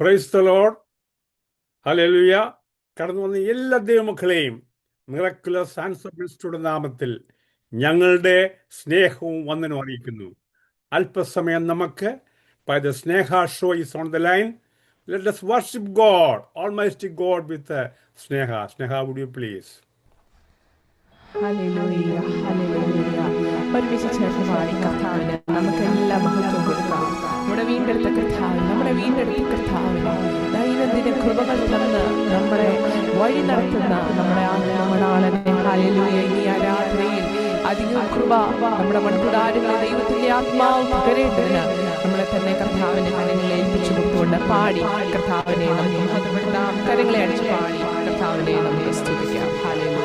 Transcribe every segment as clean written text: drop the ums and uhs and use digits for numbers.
Praise the Lord. Hallelujah. കടന്നു വന്ന എല്ലാ ദൈവമക്കളെയും മിറക്കുലസ് ആൻസർ മിനിസ്ട്രിയുടെ നാമത്തിൽ ഞങ്ങളുടെ സ്നേഹവും വന്ദനവും അറിയിക്കുന്നു. അല്പസമയം നമുക്ക് by the Sneha show is on the line. Let us worship God, Almighty God with Sneha. Sneha, would you please? Hallelujah, hallelujah. ഒരുമിച്ച് ചേർന്ന് പാടി കർത്താവിന് നമുക്കെല്ലാം മഹത്വം കൊടുക്കാം. നമ്മുടെ വീണ്ടെടുത്ത കർത്താവിന് ദൈനംദിന കൃപകൾ തന്ന് നമ്മളെ വഴി നടത്തുന്ന നമ്മുടെ ആത്മാവനാളനെ ഹല്ലേലൂയ. ഈ ആരാധനയിൽ അധികം കൃപ നമ്മുടെ മൺകുടാരങ്ങളെ ദൈവത്തിന്റെ ആത്മാവ് പകരേണ്ടതിന് നമ്മളെ തന്നെ കർത്താവിന്റെ കരങ്ങളെ ഏൽപ്പിച്ചു കൊടുത്തുകൊണ്ട് പാടി കർത്താവിനെ നമുക്ക് മഹത്വപ്പെടുത്താം. കരങ്ങളെ അടിച്ചു പാടി കർത്താവിനെ നമുക്ക് സ്തുതിക്കാം. ഹല്ലേലൂയ.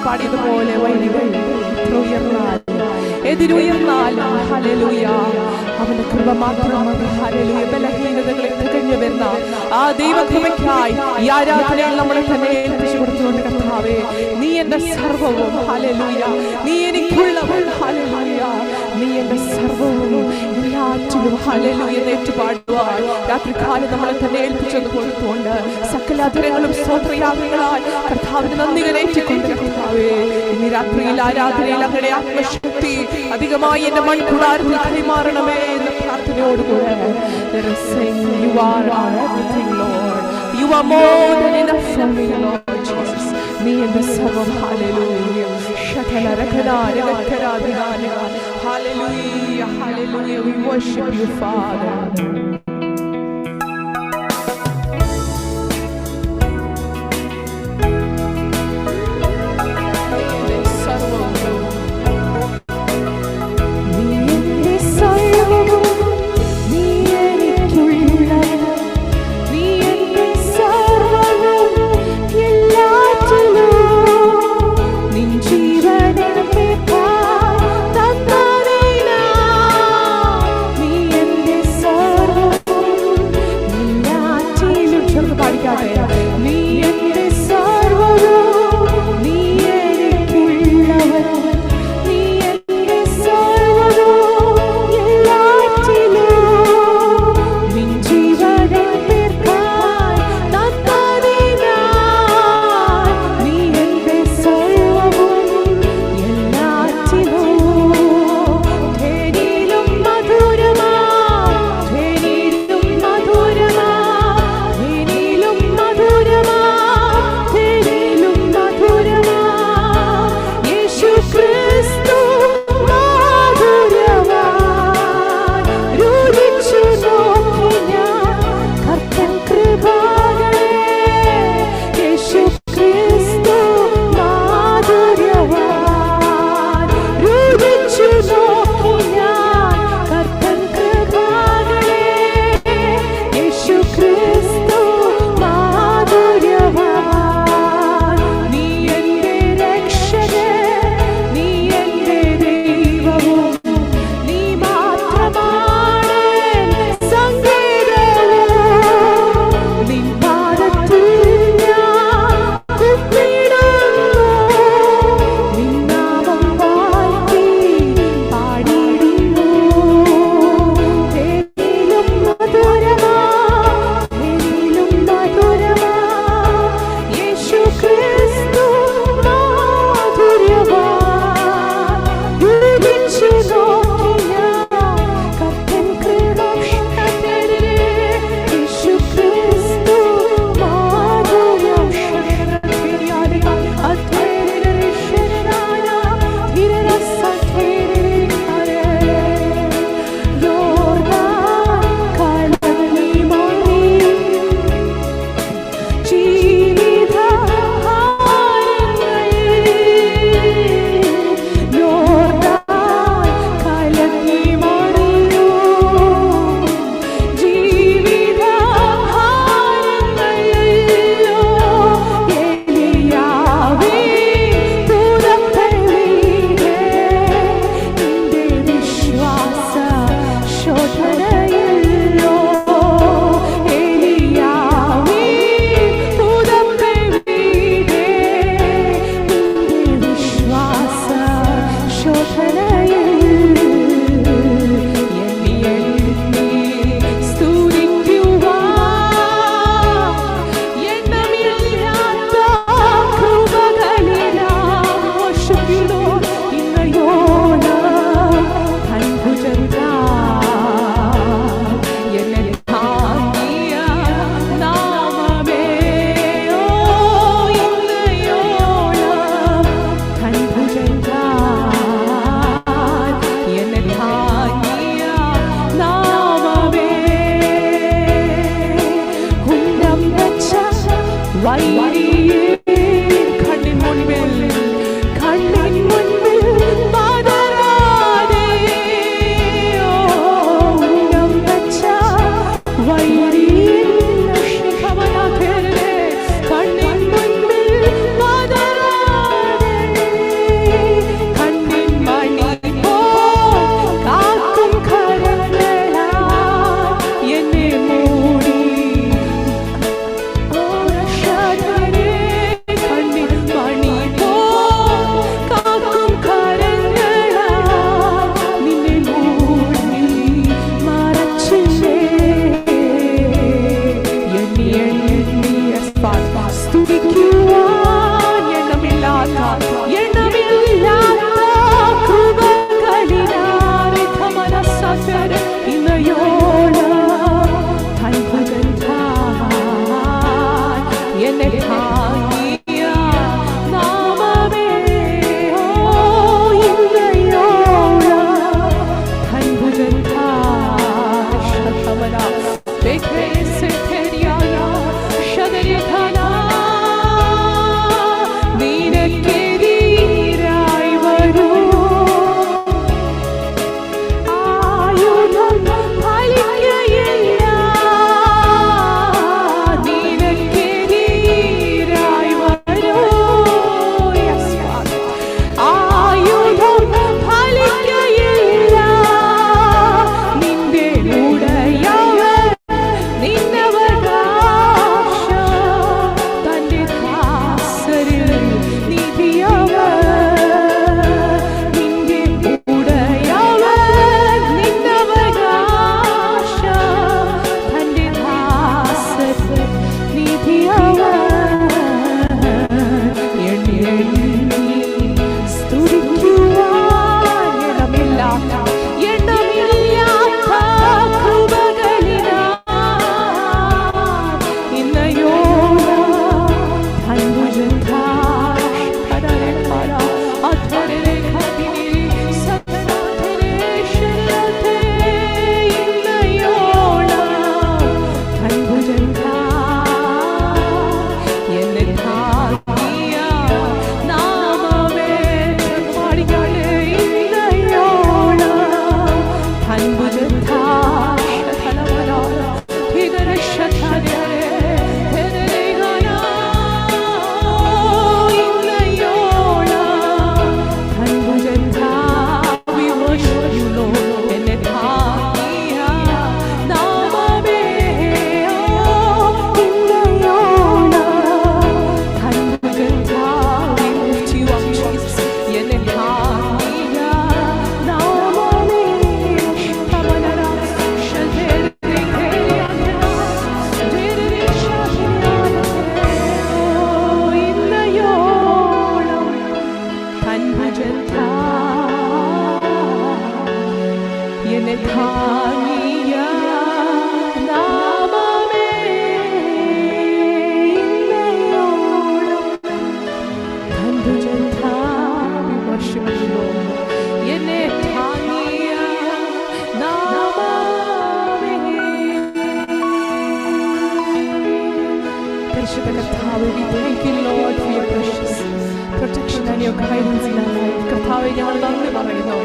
പാടിയതുപോലെ വഴികൾ എത്ര ഉയർന്നാലും എതിരുയർന്നാലും ഹല്ലേലൂയ അവന്റെ കൃപ മാത്രം മതി. ഹല്ലേലൂയ. ബലഹീനതകളെ തികഞ്ഞു വരുന്ന ആ ദൈവകൃപയ്ക്കായി ഈ ആരാധനയിൽ നമ്മളെ തന്നെ ഏൽപ്പിച്ചു കൊടുത്തുകൊണ്ട് കർത്താവേ, നീ എന്റെ സർവവും. ഹല്ലേലൂയ. നീ എനിക്കുള്ളവൻ. ഹല്ലേലൂയ. നീ എന്റെ സർവവും എല്ലാറ്റിലും. ഹല്ലേലൂയ. ഏറ്റുപാടുവാൻ രാത്രികാലം നമ്മളെ തന്നെ ഏൽപ്പിച്ചത് കൊടുത്തുകൊണ്ട് സകലാധരങ്ങളും സ്തോത്രയാഗങ്ങളായി കർത്താവിന് നന്ദി കരേറ്റിക്കൊണ്ട് കർത്താവേ, ഇനി രാത്രിയിൽ ആരാധനയിൽ അങ്ങനെ ആത്മശക്തി അധികമായി എന്റെ മൺകൂടാരത്തിൽ കൈമാറണമേ എന്ന പ്രാർത്ഥനയോടുകൂടെ You are our everything, Lord. You are more than enough for me, Lord Jesus. നീ എന്റെ സർവം. Hallelujah. Hallelujah, hallelujah. We worship you, Father. താങ്ങിയ നാമമേ ഇന്നയോളം കണ്ടുചെന്താവി വർഷിക്കുന്നു. എന്നെ താങ്ങിയ നാമമേ. പരിശുദ്ധ കർത്താവേ, we thank you Lord for your precious protection and your guidance in our life. കർത്താവേ, ഞങ്ങൾ നന്ദി പറയുന്നു.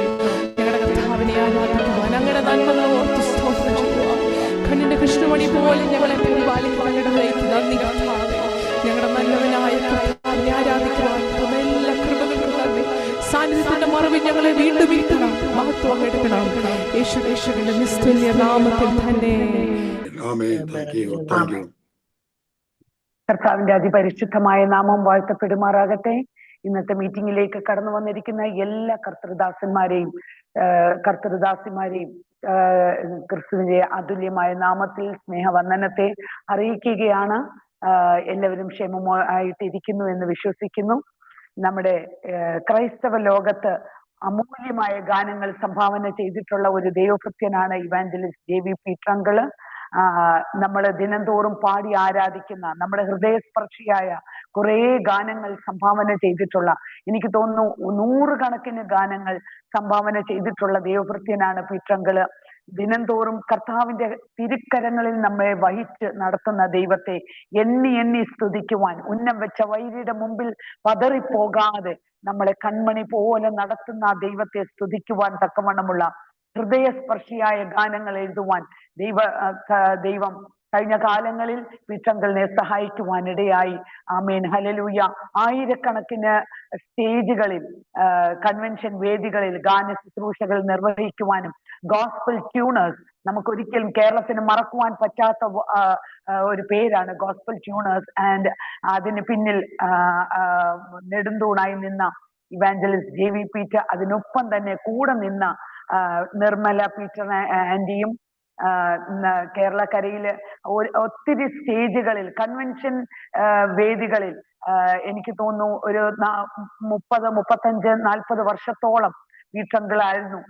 ഞങ്ങളുടെ കർത്താവിനെ ആരാധിക്കുവാൻ, അങ്ങയുടെ നന്മകൾ ഓർത്ത് സ്തോത്രം ചെയ്യുവാൻ, കണ്ണിന്റെ കൃഷ്ണമണി പോലെ ഞങ്ങളെ പരിപാലിക്കുവാനിടയിലേക്ക് നന്ദി കർത്താവേ. ഞങ്ങളുടെ നല്ലവനായ കർത്താവിനെ ആരാധിക്കുവാൻ എല്ലാ കൃപകൾക്കും നന്ദി. സാന്നിധ്യത്തിന്റെ മറവിൽ ഞങ്ങളെ വീണ്ടും വീട്ടണം, മഹത്വം എടുക്കണം. യേശുവിന്റെ നിസ്തുല്യ നാമത്തിൽ തന്നെ. കർത്താവിന്റെ അതിപരിശുദ്ധമായ നാമം വാഴ്ത്തപ്പെടുമാറാകട്ടെ. ഇന്നത്തെ മീറ്റിംഗിലേക്ക് കടന്നു വന്നിരിക്കുന്ന എല്ലാ കർത്തൃദാസന്മാരെയും ക്രിസ്തുവിന്റെ അതുല്യമായ നാമത്തിൽ സ്നേഹവന്ദനത്തെ അറിയിക്കുകയാണ്. എല്ലാവരും ക്ഷേമമായിട്ടിരിക്കുന്നു എന്ന് വിശ്വസിക്കുന്നു. നമ്മുടെ ക്രൈസ്തവ ലോകത്ത് അമൂല്യമായ ഗാനങ്ങൾ സംഭാവന ചെയ്തിട്ടുള്ള ഒരു ദൈവഭക്തനാണ് ഇവാഞ്ചലിസ്റ്റ് JV പീറ്റർ. നമ്മൾ ദിനംതോറും പാടി ആരാധിക്കുന്ന, നമ്മുടെ ഹൃദയസ്പർശിയായ കുറെ ഗാനങ്ങൾ സംഭാവന ചെയ്തിട്ടുള്ള, എനിക്ക് തോന്നുന്നു 100 കണക്കിന് ഗാനങ്ങൾ സംഭാവന ചെയ്തിട്ടുള്ള ദൈവഭൃത്യനാണ് പീറ്റർ. ദിനംതോറും കർത്താവിന്റെ തിരുക്കരങ്ങളിൽ നമ്മെ വഹിച്ച് നടത്തുന്ന ദൈവത്തെ എണ്ണി എണ്ണി സ്തുതിക്കുവാൻ, ഉന്നം വെച്ച വൈരിയുടെ മുമ്പിൽ പതറിപ്പോകാതെ നമ്മളെ കൺമണി പോലെ നടത്തുന്ന ആ ദൈവത്തെ സ്തുതിക്കുവാൻ തക്കവണ്ണമുള്ള ഹൃദയസ്പർശിയായ ഗാനങ്ങൾ എഴുതുവാൻ ദൈവം കഴിഞ്ഞ കാലങ്ങളിൽ പീറ്ററിനെ സഹായിക്കുവാനിടയായി. ആമേൻ, ഹല്ലേലൂയ. ആയിരക്കണക്കിന് സ്റ്റേജുകളിൽ, കൺവെൻഷൻ വേദികളിൽ ഗാന ശുശ്രൂഷകൾ നിർവഹിക്കുവാനും, ഗോസ്പൽ ട്യൂണേഴ്സ്, നമുക്കൊരിക്കലും കേരളത്തിന് മറക്കുവാൻ പറ്റാത്ത ഒരു പേരാണ് ഗോസ്പൽ ട്യൂണേഴ്സ്. ആൻഡ് അതിന് പിന്നിൽ നെടുന്തൂണായി നിന്ന ഇവാഞ്ചലിസ്റ്റ് JV പീറ്റർ, അതിനൊപ്പം തന്നെ കൂടെ നിന്ന നിർമ്മല പീറ്റർ ആന്റിയും കേരളക്കരയില് ഒത്തിരി സ്റ്റേജുകളിൽ, കൺവെൻഷൻ വേദികളിൽ എനിക്ക് തോന്നുന്നു ഒരു 30, 35, 40 വർഷത്തോളം പീറ്ററായിരുന്നു.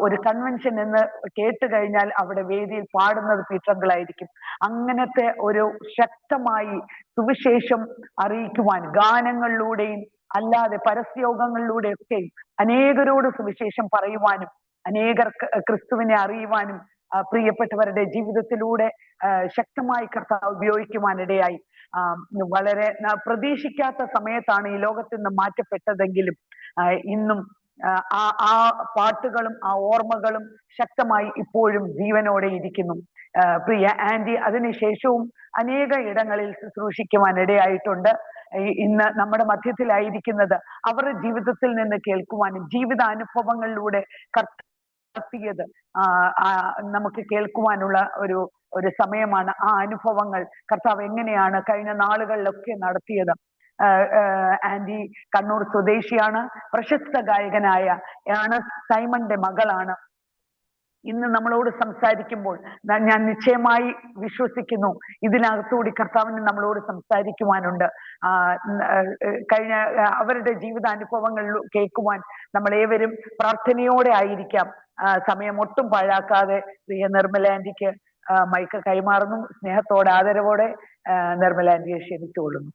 ഒരു കൺവെൻഷൻ എന്ന് കേട്ട് കഴിഞ്ഞാൽ അവിടെ വേദിയിൽ പാടുന്നത് പീറ്ററായിരിക്കും. അങ്ങനത്തെ ഒരു ശക്തമായി സുവിശേഷം അറിയിക്കുവാൻ ഗാനങ്ങളിലൂടെയും അല്ലാതെ പരസ്യയോഗങ്ങളിലൂടെയൊക്കെയും അനേകരോട് സുവിശേഷം പറയുവാനും അനേകർ ക്രിസ്തുവിനെ അറിയുവാനും പ്രിയപ്പെട്ടവരുടെ ജീവിതത്തിലൂടെ ശക്തമായി കർത്താവ് ഉപയോഗിക്കുവാനിടയായി. വളരെ പ്രതീക്ഷിക്കാത്ത സമയത്താണ് ഈ ലോകത്തിൽ നിന്ന് മാറ്റപ്പെട്ടതെങ്കിലും ഇന്നും ആ പാട്ടുകളും ആ ഓർമ്മകളും ശക്തമായി ഇപ്പോഴും ജീവനോടെ ഇരിക്കുന്നു. പ്രിയ ആന്റി അതിനുശേഷവും അനേക ഇടങ്ങളിൽ ശുശ്രൂഷിക്കുവാനിടയായിട്ടുണ്ട്. ഇന്ന് നമ്മുടെ മധ്യത്തിലായിരിക്കുന്നത് അവരുടെ ജീവിതത്തിൽ നിന്ന് കേൾക്കുവാനും ജീവിതാനുഭവങ്ങളിലൂടെ നടത്തിയത് നമുക്ക് കേൾക്കുവാനുള്ള ഒരു സമയമാണ്. ആ അനുഭവങ്ങൾ കർത്താവ് എങ്ങനെയാണ് കഴിഞ്ഞ നാളുകളിലൊക്കെ നടത്തിയത്. ആന്റി കണ്ണൂർ സ്വദേശിയാണ്, പ്രശസ്ത ഗായകനായ സൈമന്റെ മകളാണ്. ഇന്ന് നമ്മളോട് സംസാരിക്കുമ്പോൾ ഞാൻ നിശ്ചയമായി വിശ്വസിക്കുന്നു ഇതിനകത്തുകൂടി കർത്താവിന് നമ്മളോട് സംസാരിക്കുവാനുണ്ട്. കഴിഞ്ഞ അവരുടെ ജീവിതാനുഭവങ്ങൾ കേൾക്കുവാൻ നമ്മളേവരും പ്രാർത്ഥനയോടെ ആയിരിക്കാം. സമയം ഒട്ടും പാഴാക്കാതെ പ്രിയ നിർമ്മല ആന്റിക്ക് മൈക്ക് കൈമാറുന്നു. സ്നേഹത്തോടെ ആദരവോടെ നിർമ്മല ആന്റിയെ ക്ഷണിച്ചുകൊള്ളുന്നു.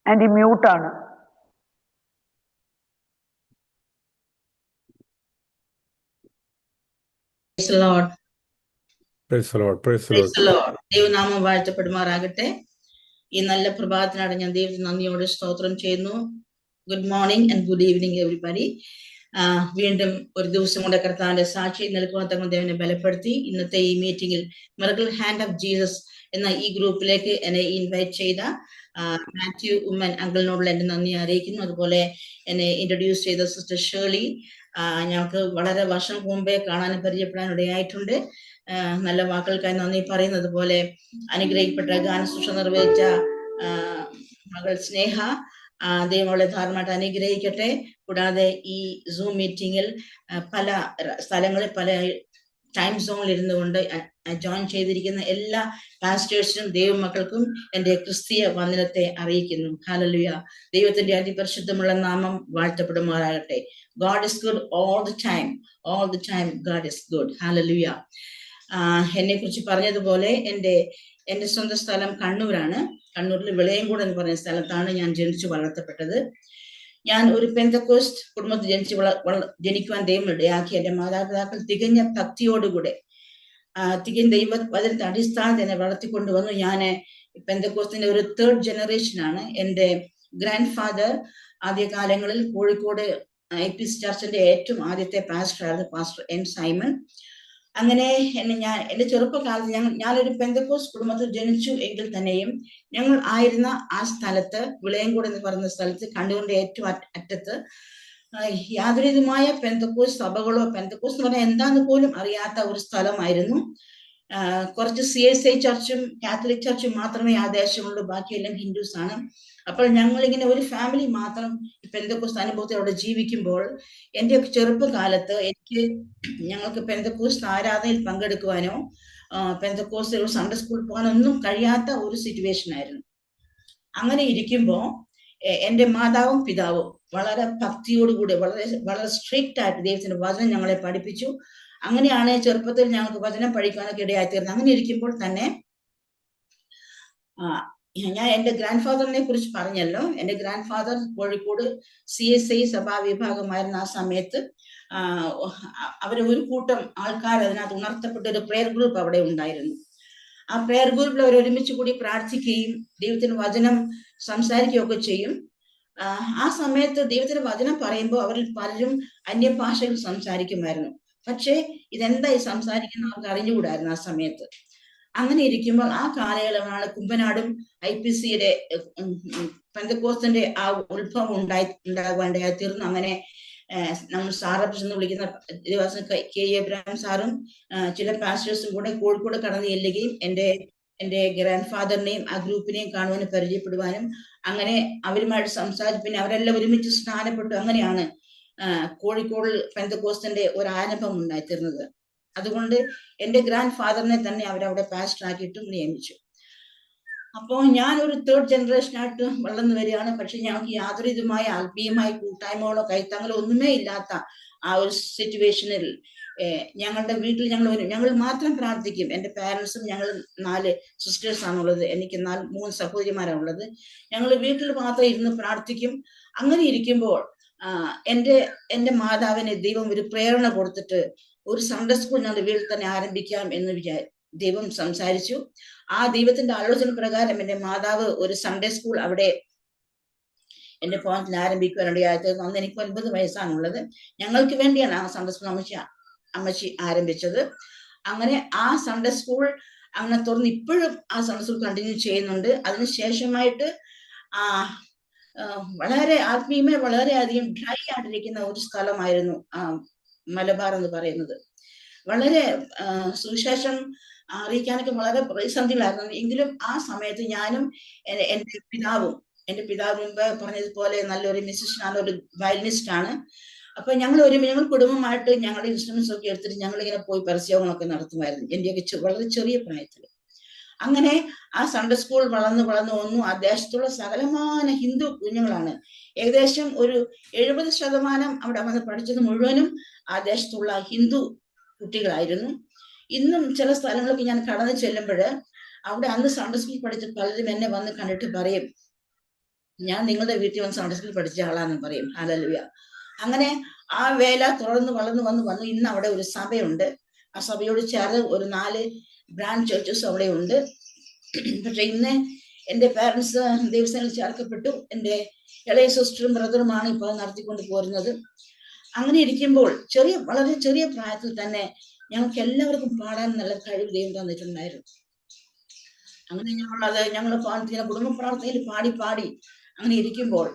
ആന്റി മ്യൂട്ടാണ്. ദൈവനാമം വാഴ്ത്തപ്പെടുമാറാകട്ടെ. ഈ നല്ല പ്രഭാതത്തിനാണ് ഞാൻ ദൈവത്തിന് നന്ദിയോട് സ്തോത്രം ചെയ്യുന്നു. Good morning and good evening everybody. വീണ്ടും ഒരു ദിവസം കൊണ്ട് കർത്താവിന്റെ സാക്ഷി നിൽക്കുവാൻ തങ്ങൾ ദൈവനെ ബലപ്പെടുത്തി ഇന്നത്തെ ഈ മീറ്റിംഗിൽ മിറക്കിൾ ഹാൻഡ് ഓഫ് ജീസസ് എന്ന ഈ ഗ്രൂപ്പിലേക്ക് എന്നെ ഇൻവൈറ്റ് ചെയ്ത മാത്യു ഉമ്മൻ അങ്കിളിനോടുള്ള എന്റെ നന്ദി അറിയിക്കുന്നു. അതുപോലെ എന്നെ ഇൻട്രൊഡ്യൂസ് ചെയ്ത സിസ്റ്റർ ഷേർലി, ഞങ്ങൾക്ക് വളരെ വർഷം മുമ്പേ കാണാനും പരിചയപ്പെടാൻ ഇടയായിട്ടുണ്ട്. നല്ല വാക്കുകൾക്കായി നന്ദി പറയുന്നത് പോലെ അനുഗ്രഹിക്കപ്പെട്ട ഗാനശുശ്രൂഷ നിർവഹിച്ച മകൾ സ്നേഹ, ദൈവം അവളെ ധാരണമായിട്ട് അനുഗ്രഹിക്കട്ടെ. കൂടാതെ ഈ സൂം മീറ്റിംഗിൽ പല സ്ഥലങ്ങളിൽ പല ടൈം സോണിൽ ഇരുന്നു കൊണ്ട് ജോയിൻ ചെയ്തിരിക്കുന്ന എല്ലാ പാസ്റ്റേഴ്സിനും ദൈവമക്കൾക്കും എൻ്റെ ക്രിസ്തീയ വന്ദനത്തെ അറിയിക്കുന്നു. ഹല്ലേലൂയ. ദൈവത്തിന്റെ അതിപരിശുദ്ധമുള്ള നാമം വാഴ്ത്തപ്പെടുമാറാകട്ടെ. God is good all the time. All the time God is good. Hallelujah. എന്നെ കുറിച്ച് പറഞ്ഞതുപോലെ എൻ്റെ സ്വന്തം സ്ഥലം കണ്ണൂരാണ്. കണ്ണൂരിൽ വിളയംകൂട് എന്ന് പറയുന്ന സ്ഥലത്താണ് ഞാൻ ജനിച്ചു വളർത്തപ്പെട്ടത്. ഞാൻ ഒരു പെന്തക്കോസ്റ്റ് കുടുംബത്തിൽ ജനിക്കുവാൻ ദൈവം ഇടയാക്കി. എൻ്റെ മാതാപിതാക്കൾ തികഞ്ഞ ഭക്തിയോടുകൂടെ തികഞ്ഞ ദൈവവചനത്തിന്റെ അടിസ്ഥാനത്തിൽ എന്നെ വളർത്തിക്കൊണ്ടുവന്നു. ഞാൻ പെന്തക്കോസ്റ്റിന്റെ ഒരു 3rd ജനറേഷൻ ആണ്. എൻ്റെ ഗ്രാൻഡ് ഫാദർ ആദ്യകാലങ്ങളിൽ കോഴിക്കോട് IPC ചർച്ചിന്റെ ഏറ്റവും ആദ്യത്തെ പാസ്റ്റർ ആയിരുന്നു, പാസ്റ്റർ M. സൈമൺ. അങ്ങനെ എൻ്റെ ചെറുപ്പകാലത്ത് ഞാനൊരു പെന്തക്കോസ്റ്റ് കുടുംബത്തിൽ ജനിച്ചു എങ്കിൽ തന്നെയും ഞങ്ങൾ ആയിരുന്ന ആ സ്ഥലത്ത്, വിളയംകൂട് എന്ന് പറയുന്ന സ്ഥലത്ത്, കണ്ണൂരിന്റെ ഏറ്റവും അറ്റത്ത് യാതൊരുവിധമായ പെന്തക്കോസ്റ്റ് സഭകളോ, പെന്തക്കോസ്റ്റ് എന്ന് പറഞ്ഞാൽ എന്താന്ന് പോലും അറിയാത്ത ഒരു സ്ഥലമായിരുന്നു. കുറച്ച് CSI ചർച്ചും കാത്തലിക് ചർച്ചും മാത്രമേ ആ ദേശമുള്ളൂ, ബാക്കിയെല്ലാം ഹിന്ദുസ് ആണ്. അപ്പോൾ ഞങ്ങളിങ്ങനെ ഒരു ഫാമിലി മാത്രം പെന്തക്കോസ്റ്റ് അനുഭവത്തിൽ അവിടെ ജീവിക്കുമ്പോൾ എൻ്റെ ചെറുപ്പകാലത്ത് ഞങ്ങൾക്ക് പെന്തക്കോസ്റ്റ് ആരാധനയിൽ പങ്കെടുക്കുവാനോ പെന്തക്കോസ്റ്റ് ഒരു സൺഡേ സ്കൂളിൽ പോകാനോ ഒന്നും കഴിയാത്ത ഒരു സിറ്റുവേഷൻ ആയിരുന്നു. അങ്ങനെ ഇരിക്കുമ്പോൾ എൻ്റെ മാതാവും പിതാവും വളരെ ഭക്തിയോടുകൂടി വളരെ സ്ട്രിക്റ്റ് ആയിട്ട് ദൈവത്തിന്റെ വചനം ഞങ്ങളെ പഠിപ്പിച്ചു. അങ്ങനെയാണ് ചെറുപ്പത്തിൽ ഞങ്ങൾക്ക് വചനം പഠിക്കാനൊക്കെ ഇടയായിത്തീർന്നത്. അങ്ങനെ ഇരിക്കുമ്പോൾ തന്നെ ഞാൻ എൻ്റെ ഗ്രാൻഡ് ഫാദറിനെ കുറിച്ച് പറഞ്ഞല്ലോ. എൻ്റെ ഗ്രാൻഡ് ഫാദർ കോഴിക്കോട് CSI സഭാ വിഭാഗമായിരുന്ന ആ സമയത്ത് അവര് ഒരു കൂട്ടം ആൾക്കാർ അതിനകത്ത് ഉണർത്തപ്പെട്ട ഒരു പ്രെയർ ഗ്രൂപ്പ് അവിടെ ഉണ്ടായിരുന്നു. ആ പ്രെയർ ഗ്രൂപ്പിൽ അവർ ഒരുമിച്ച് കൂടി പ്രാർത്ഥിക്കുകയും ദൈവത്തിന്റെ വചനം സംസാരിക്കുകയൊക്കെ ചെയ്യും. ആ സമയത്ത് ദൈവത്തിന്റെ വചനം പറയുമ്പോൾ അവരിൽ പലരും അന്യഭാഷകൾ സംസാരിക്കുമായിരുന്നു. പക്ഷേ ഇതെന്തായി സംസാരിക്കുന്നവർക്ക് അറിഞ്ഞുകൂടായിരുന്നു ആ സമയത്ത്. അങ്ങനെ ഇരിക്കുമ്പോൾ ആ കാലയളവാണ് കുമ്പനാടും IPCയുടെ പെന്തക്കോസ്റ്റിന്റെ ആ ഉത്ഭവം ഉണ്ടാകുവാണ്ടായി തീർന്നു. അങ്ങനെ നമ്മൾ സാറപ്സ് എന്ന് വിളിക്കുന്ന ദിവസം K. എബ്രഹാം സാറും ചില പാസ്റ്റേഴ്സും കൂടെ കോഴിക്കോട് കടന്നു ചെല്ലുകയും എൻ്റെ ഗ്രാൻഡ് ഫാദറിനെയും ആ ഗ്രൂപ്പിനെയും കാണുവാനും പരിചയപ്പെടുവാനും അങ്ങനെ അവരുമായിട്ട് സംസാരിച്ച് പിന്നെ അവരെല്ലാം ഒരുമിച്ച് സ്നാനപ്പെട്ടു. അങ്ങനെയാണ് കോഴിക്കോട് പെന്തക്കോസ്റ്റിന്റെ ഒരു ആരംഭം ഉണ്ടായിത്തീർന്നത്. അതുകൊണ്ട് എൻ്റെ ഗ്രാൻഡ് ഫാദറിനെ തന്നെ അവരവിടെ പാസ്റ്റർ ആക്കിയിട്ടും നിയമിച്ചു. അപ്പോൾ ഞാൻ ഒരു 3rd ജനറേഷനായിട്ട് വളർന്നു വരികയാണ്. പക്ഷെ ഞങ്ങൾക്ക് യാതൊരു വിധമായ ആത്മീയമായ കൂട്ടായ്മകളോ കൈത്താങ്ങളോ ഒന്നുമേ ഇല്ലാത്ത ആ ഒരു സിറ്റുവേഷനിൽ ഞങ്ങളുടെ വീട്ടിൽ ഞങ്ങൾ മാത്രം പ്രാർത്ഥിക്കും. എൻ്റെ പാരൻസും ഞങ്ങൾ 4 സിസ്റ്റേഴ്സ് ആണുള്ളത്. എനിക്ക് 3 സഹോദരിമാരാണുള്ളത്. ഞങ്ങൾ വീട്ടിൽ മാത്രം ഇരുന്ന് പ്രാർത്ഥിക്കും. അങ്ങനെ ഇരിക്കുമ്പോൾ എൻ്റെ മാതാവിനെ ദൈവം ഒരു പ്രേരണ കൊടുത്തിട്ട് ഒരു സൺഡേ സ്കൂൾ ഞങ്ങളുടെ വീട്ടിൽ തന്നെ ആരംഭിക്കാം എന്ന് ദൈവം സംസാരിച്ചു. ആ ദൈവത്തിന്റെ ആലോചന പ്രകാരം എൻ്റെ മാതാവ് ഒരു സൺഡേ സ്കൂൾ അവിടെ എൻ്റെ ഭവനത്തിൽ ആരംഭിക്കുവാനിടയായത്. അന്ന് എനിക്ക് 9 വയസ്സാണുള്ളത്. ഞങ്ങൾക്ക് വേണ്ടിയാണ് ആ സൺഡേ സ്കൂൾ അമ്മച്ചി ആരംഭിച്ചത്. അങ്ങനെ ആ സൺഡേ സ്കൂൾ അങ്ങനെ തുറന്ന് ഇപ്പോഴും ആ സൺഡേ സ്കൂൾ കണ്ടിന്യൂ ചെയ്യുന്നുണ്ട്. അതിനുശേഷമായിട്ട് വളരെ ആത്മീയമായി വളരെയധികം ഡ്രൈ ആയിട്ടിരിക്കുന്ന ഒരു സ്ഥലമായിരുന്നു മലബാർ എന്ന് പറയുന്നത്. വളരെ സുവിശേഷം അറിയിക്കാനൊക്കെ വളരെ പ്രതിസന്ധികളായിരുന്നു. എങ്കിലും ആ സമയത്ത് ഞാനും എൻ്റെ പിതാവ് മുമ്പ് പറഞ്ഞതുപോലെ നല്ലൊരു മ്യൂസിഷ്യനാണ്, ഒരു വയലിനിസ്റ്റ് ആണ്. അപ്പൊ ഞങ്ങൾ കുടുംബമായിട്ട് ഞങ്ങളുടെ ഇൻസ്ട്രുമെന്റ്സ് ഒക്കെ എടുത്തിട്ട് ഞങ്ങളിങ്ങനെ പോയി പരസ്യങ്ങളൊക്കെ നടത്തുമായിരുന്നു എന്റെയൊക്കെ വളരെ ചെറിയ പ്രായത്തിൽ. അങ്ങനെ ആ സൺഡേ സ്കൂൾ വളർന്നു വന്നു. ആ ദേശത്തുള്ള സകലമാന ഹിന്ദു കുഞ്ഞുങ്ങളാണ്. ഏകദേശം ഒരു 70% അവിടെ വന്ന് പഠിച്ചത് മുഴുവനും ആ ദേശത്തുള്ള ഹിന്ദു കുട്ടികളായിരുന്നു. ഇന്നും ചില സ്ഥലങ്ങളൊക്കെ ഞാൻ കടന്നു ചെല്ലുമ്പോൾ അവിടെ അന്ന് സൺഡേ സ്കൂൾ പഠിച്ച പലരും എന്നെ വന്ന് കണ്ടിട്ട് പറയും, ഞാൻ നിങ്ങളുടെ വീട്ടിൽ വന്ന് സൺഡേ സ്കൂൾ പഠിച്ച ആളാന്ന് പറയും. ഹല്ലേലൂയ. അങ്ങനെ ആ വേല തുടർന്ന് വളർന്നു വന്നു. ഇന്ന് അവിടെ ഒരു സഭയുണ്ട്. ആ സഭയോട് ചേർന്ന് ഒരു 4 ബ്രാഞ്ച് ചർച്ചസ് അവിടെ ഉണ്ട്. പക്ഷെ ഇന്ന് എൻ്റെ പാരൻസ് ദൈവസേനയിൽ ചേർക്കപ്പെട്ടു. എൻ്റെ ഇളയ സിസ്റ്ററും ബ്രദറുമാണ് ഇപ്പോൾ നടത്തിക്കൊണ്ട് പോരുന്നത്. അങ്ങനെ ഇരിക്കുമ്പോൾ വളരെ ചെറിയ പ്രായത്തിൽ തന്നെ ഞങ്ങൾക്ക് എല്ലാവർക്കും പാടാൻ നല്ല കഴിവ് ദൈവം തന്നിട്ടുണ്ടായിരുന്നു. അങ്ങനെ ഞങ്ങൾ കുടുംബ പ്രാർത്ഥനയിൽ പാടി അങ്ങനെ ഇരിക്കുമ്പോൾ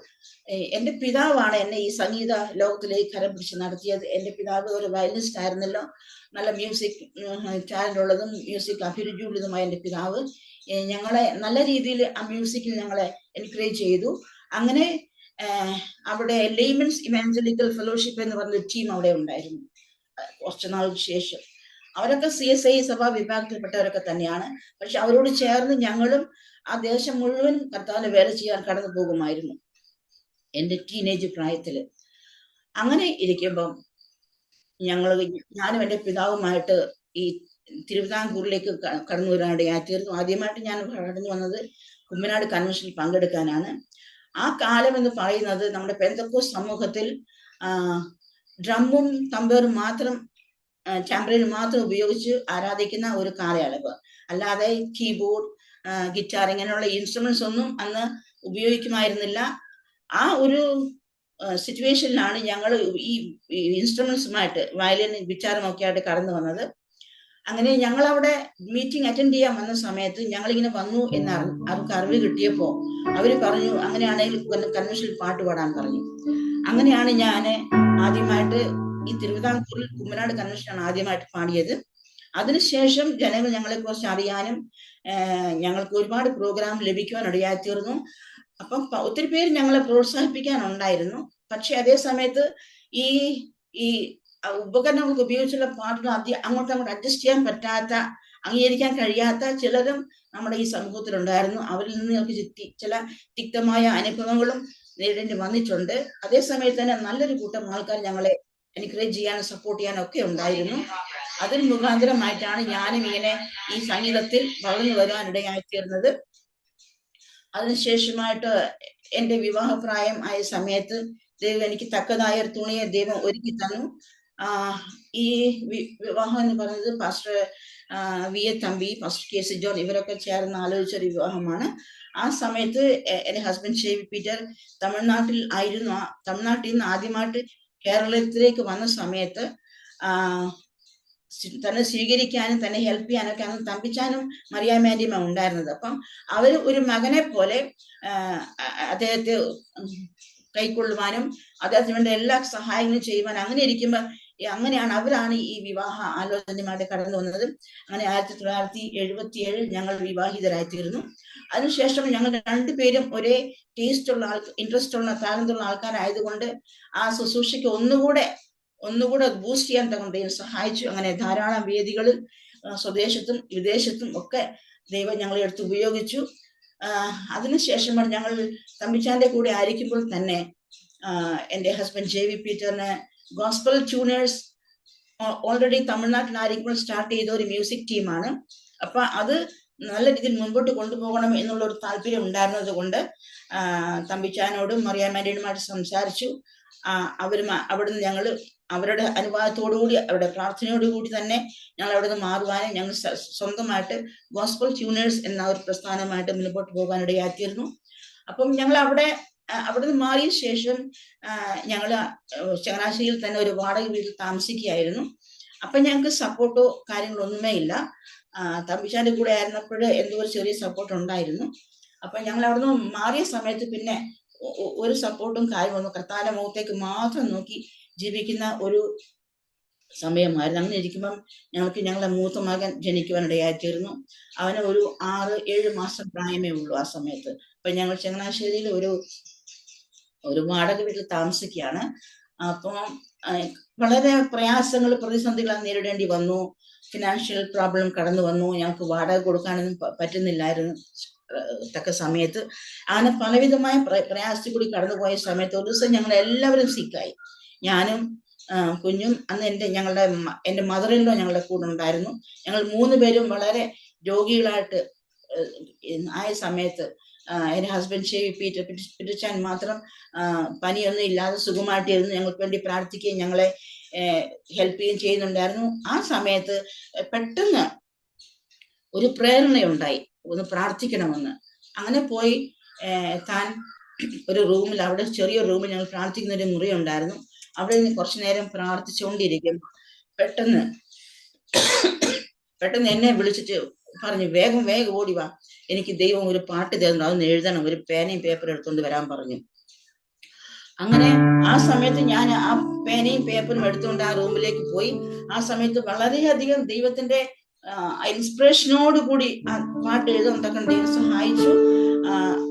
എൻ്റെ പിതാവാണ് എന്നെ ഈ സംഗീത ലോകത്തിലേക്ക് കരം പിടിച്ച് നടത്തിയത്. എൻ്റെ പിതാവ് ഒരു വയലിനിസ്റ്റ് ആയിരുന്നല്ലോ, നല്ല മ്യൂസിക് ടാലന്റ് ഉള്ളതും മ്യൂസിക് അഭിരുചിയുള്ളതുമായ എൻ്റെ പിതാവ് ഞങ്ങളെ നല്ല രീതിയിൽ ആ മ്യൂസിക്കിൽ ഞങ്ങളെ എൻകറേജ് ചെയ്തു. അങ്ങനെ അവിടെ ലെയ്മൻസ് ഇവാഞ്ചലിക്കൽ ഫെലോഷിപ്പ് എന്ന് പറഞ്ഞൊരു ടീം അവിടെ ഉണ്ടായിരുന്നു കുറച്ചു നാൾക്ക് ശേഷം. അവരൊക്കെ CSI സഭാ വിഭാഗത്തിൽപ്പെട്ടവരൊക്കെ തന്നെയാണ്. പക്ഷെ അവരോട് ചേർന്ന് ഞങ്ങളും ആ ദേശം മുഴുവൻ കർത്താവിന്റെ വേല ചെയ്യാൻ കടന്നു പോകുമായിരുന്നു എന്റെ ടീനേജ് പ്രായത്തില്. അങ്ങനെ ഇരിക്കുമ്പം ഞാനും എന്റെ പിതാവുമായിട്ട് ഈ തിരുവിതാംകൂറിലേക്ക് കടന്നു വരാനിടയായിത്തീർന്നു. ആദ്യമായിട്ട് ഞാൻ കടന്നു വന്നത് കുമ്മനാട് കൺവെൻഷനിൽ പങ്കെടുക്കാനാണ്. ആ കാലം എന്ന് പറയുന്നത് നമ്മുടെ പെന്തക്കോസ്ത് സമൂഹത്തിൽ ഡ്രമ്മും തമ്പേറും മാത്രം, ടാമ്പറിൻ മാത്രം ഉപയോഗിച്ച് ആരാധിക്കുന്ന ഒരു കാലയളവ്. അല്ലാതെ കീബോർഡ്, ഗിറ്റാർ ഇങ്ങനെയുള്ള ഇൻസ്ട്രുമെന്റ്സ് ഒന്നും അന്ന് ഉപയോഗിക്കുമായിരുന്നില്ല. ആ ഒരു സിറ്റുവേഷനിലാണ് ഞങ്ങൾ ഈ ഇൻസ്ട്രുമെന്റ്സുമായിട്ട്, വയലിനും ഗിറ്റാറും ഒക്കെ ആയിട്ട് കടന്നു വന്നത്. അങ്ങനെ ഞങ്ങൾ അവിടെ മീറ്റിംഗ് അറ്റൻഡ് ചെയ്യാൻ വന്ന സമയത്ത് ഞങ്ങളിങ്ങനെ വന്നു എന്ന് അവർക്ക് അറിവ് കിട്ടിയപ്പോ അവര് പറഞ്ഞു, അങ്ങനെയാണെങ്കിൽ കൺവെൻഷനിൽ പാട്ട് പാടാൻ പറഞ്ഞു. അങ്ങനെയാണ് ഞാൻ ആദ്യമായിട്ട് ഈ തിരുവിതാംകൂറിൽ കുമ്മനാട് കൺവെൻഷനാണ് ആദ്യമായിട്ട് പാടിയത്. അതിനുശേഷം ജനങ്ങൾ ഞങ്ങളെ കുറിച്ച് അറിയാനും ഞങ്ങൾക്ക് ഒരുപാട് പ്രോഗ്രാം ലഭിക്കുവാൻ ഇടയായിത്തീർന്നു. അപ്പം ഒത്തിരി പേര് ഞങ്ങളെ പ്രോത്സാഹിപ്പിക്കാനുണ്ടായിരുന്നു. പക്ഷെ അതേ സമയത്ത് ഈ ഈ ഉപകരണങ്ങൾക്ക് ഉപയോഗിച്ചുള്ള പാട്ടുകൾ അങ്ങോട്ട് അഡ്ജസ്റ്റ് ചെയ്യാൻ പറ്റാത്ത, അംഗീകരിക്കാൻ കഴിയാത്ത ചിലരും നമ്മുടെ ഈ സമൂഹത്തിലുണ്ടായിരുന്നു. അവരിൽ നിന്ന് ഞങ്ങൾക്ക് ചില തിക്തമായ അനുഭവങ്ങളും നേരിടേണ്ടി വന്നിട്ടുണ്ട്. അതേസമയത്ത് തന്നെ നല്ലൊരു കൂട്ടം ആൾക്കാർ ഞങ്ങളെ എൻകറേജ് ചെയ്യാനും സപ്പോർട്ട് ചെയ്യാനും ഒക്കെ ഉണ്ടായിരുന്നു. അതിന് മുഖാന്തരമായിട്ടാണ് ഞാനും ഇങ്ങനെ ഈ സംഗീതത്തിൽ വളർന്നു വരുവാൻ ഇടയായിത്തീർന്നത്. അതിനുശേഷമായിട്ട് എന്റെ വിവാഹപ്രായം ആയ സമയത്ത് ദൈവം എനിക്ക് തക്കതായ ഒരു തുണിയെ ദൈവം ഒരുക്കി തന്നു. ഈ വിവാഹം എന്ന് പറയുന്നത് pastor V A Thampi, pastor K C John ഇവരൊക്കെ ചേർന്ന് ആലോചിച്ചൊരു വിവാഹമാണ്. ആ സമയത്ത് എന്റെ ഹസ്ബൻഡ് ഷേവി പീറ്റർ തമിഴ്നാട്ടിൽ ആയിരുന്നു. തമിഴ്നാട്ടിൽ നിന്ന് ആദ്യമായിട്ട് കേരളത്തിലേക്ക് വന്ന സമയത്ത് തന്നെ സ്വീകരിക്കാനും തന്നെ ഹെൽപ്പ് ചെയ്യാനൊക്കെ അന്ന് തമ്പിച്ചാനും മറിയാമ്മേന്റെയും ഉണ്ടായിരുന്നത്. അപ്പം അവര് ഒരു മകനെ പോലെ അദ്ദേഹത്തെ കൈക്കൊള്ളുവാനും അദ്ദേഹത്തിന് വേണ്ട എല്ലാ സഹായങ്ങളും ചെയ്യുവാനും അങ്ങനെ ഇരിക്കുമ്പോ അവരാണ് ഈ വിവാഹ ആലോചനയുമായിട്ട് കടന്നു വന്നത്. അങ്ങനെ 1977 ഞങ്ങൾ വിവാഹിതരായിത്തീർന്നു. അതിനുശേഷം ഞങ്ങൾ രണ്ടുപേരും ഒരേ ഇൻട്രസ്റ്റ് ഉള്ള താലന്തുള്ള ആൾക്കാരായതുകൊണ്ട് ആ ശുശ്രൂഷയ്ക്ക് ഒന്നുകൂടെ ബൂസ്റ്റ് ചെയ്യാൻ ദൈവം സഹായിച്ചു. അങ്ങനെ ധാരാളം വേദികളിൽ സ്വദേശത്തും വിദേശത്തും ഒക്കെ ദൈവം ഞങ്ങളെ എടുത്ത് ഉപയോഗിച്ചു. അതിനുശേഷമാണ് ഞങ്ങൾ തമ്പിച്ചാന്റെ കൂടെ ആയിരിക്കുമ്പോൾ തന്നെ എന്റെ ഹസ്ബൻഡ് JV പീറ്ററിന് ഗോസ്പൽ ട്യൂണേഴ്സ് ഓൾറെഡി തമിഴ്നാട്ടിലായിരിക്കുമ്പോൾ സ്റ്റാർട്ട് ചെയ്ത ഒരു മ്യൂസിക് ടീമാണ്. അപ്പൊ അത് നല്ല രീതിയിൽ മുൻപോട്ട് കൊണ്ടുപോകണം എന്നുള്ള ഒരു താല്പര്യം ഉണ്ടായിരുന്നത് കൊണ്ട് തമ്പിച്ചാനോടും മറിയാമ്മേന്റെയുമായിട്ട് സംസാരിച്ചു. അവിടുന്ന് ഞങ്ങൾ അവരുടെ അനുവാദത്തോടുകൂടി അവരുടെ പ്രാർത്ഥനയോടുകൂടി തന്നെ ഞങ്ങൾ അവിടെ നിന്ന് മാറുവാനും ഞങ്ങൾ സ്വന്തമായിട്ട് ഗോസ്പൽ ട്യൂണേഴ്സ് എന്ന ഒരു പ്രസ്ഥാനമായിട്ട് മുൻപോട്ട് പോകാനിടയായിത്തീർന്നു. അപ്പം ഞങ്ങൾ അവിടെ നിന്ന് മാറിയ ശേഷം ഞങ്ങൾ ചങ്ങനാശ്ശേരിയിൽ തന്നെ ഒരു വാടക വീട്ടിൽ താമസിക്കുകയായിരുന്നു. അപ്പൊ ഞങ്ങൾക്ക് സപ്പോർട്ടോ കാര്യങ്ങളോ ഒന്നുമേ ഇല്ല. തമ്പിച്ചാന്റെ കൂടെ ആയിരുന്നപ്പോൾ എന്തോ ഒരു ചെറിയ സപ്പോർട്ട് ഉണ്ടായിരുന്നു. അപ്പൊ ഞങ്ങൾ അവിടെ നിന്ന് മാറിയ സമയത്ത് പിന്നെ ഒരു സപ്പോർട്ടും കാര്യങ്ങളൊന്നും, കർത്താവിന്റെ മുഖത്തേക്ക് മാത്രം നോക്കി ജീവിക്കുന്ന ഒരു സമയമായിരുന്നു. അങ്ങനെ ഇരിക്കുമ്പം ഞങ്ങളുടെ മൂത്ത മകൻ ജനിക്കുവാനിടയായിത്തീർന്നു. അവന് ഒരു 6-7 മാസം പ്രായമേ ഉള്ളൂ ആ സമയത്ത്. അപ്പൊ ഞങ്ങൾ ചങ്ങനാശ്ശേരിയിൽ ഒരു വാടക വീട്ടിൽ താമസിക്കുകയാണ്. അപ്പം വളരെ പ്രയാസങ്ങൾ, പ്രതിസന്ധികൾ നേരിടേണ്ടി വന്നു. ഫിനാൻഷ്യൽ പ്രോബ്ലം കടന്നു വന്നു. ഞങ്ങൾക്ക് വാടക കൊടുക്കാനൊന്നും പറ്റുന്നില്ലായിരുന്നു തക്ക സമയത്ത്. അങ്ങനെ പലവിധമായ പ്രയാസത്തിൽ കൂടി കടന്നുപോയ സമയത്ത് ഒരു ദിവസം ഞങ്ങൾ എല്ലാവരും സിക്കായി. ഞാനും കുഞ്ഞും. അന്ന് എന്റെ മദറിൻലോ ഞങ്ങളുടെ കൂടെ ഉണ്ടായിരുന്നു. ഞങ്ങൾ 3 പേരും വളരെ രോഗികളായിട്ട് ആയ സമയത്ത് എന്റെ ഹസ്ബൻഡ് ഷേവി പീറ്റർച്ചാൻ മാത്രം പനിയൊന്നും ഇല്ലാതെ സുഖമായിട്ടിരുന്നു. ഞങ്ങൾക്ക് വേണ്ടി പ്രാർത്ഥിക്കുകയും ഞങ്ങളെ ഹെൽപ്പ് ചെയ്യുകയും ചെയ്യുന്നുണ്ടായിരുന്നു. ആ സമയത്ത് പെട്ടെന്ന് ഒരു പ്രേരണയുണ്ടായി, ഒന്ന് പ്രാർത്ഥിക്കണമെന്ന്. അങ്ങനെ പോയി താൻ ഒരു റൂമിൽ, അവിടെ ചെറിയ റൂമിൽ ഞങ്ങൾ പ്രാർത്ഥിക്കുന്ന ഒരു മുറി ഉണ്ടായിരുന്നു. അവിടെ നിന്ന് കുറച്ചു നേരം പ്രാർത്ഥിച്ചുകൊണ്ടിരിക്കും. പെട്ടെന്ന് എന്നെ വിളിച്ചിട്ട് പറഞ്ഞു, വേഗം ഓടി വാ, എനിക്ക് ദൈവം ഒരു പാട്ട് തരുന്നു, അതൊന്ന് എഴുതണം, ഒരു പേനയും പേപ്പറും എടുത്തുകൊണ്ട് വരാൻ പറഞ്ഞു. അങ്ങനെ ആ സമയത്ത് ഞാൻ ആ പേനയും പേപ്പറും എടുത്തുകൊണ്ട് ആ റൂമിലേക്ക് പോയി. ആ സമയത്ത് വളരെയധികം ദൈവത്തിന്റെ ഇൻസ്പിറേഷനോടുകൂടി ആ പാട്ട് എഴുതാൻ തക്ക ദൈവം സഹായിച്ചു.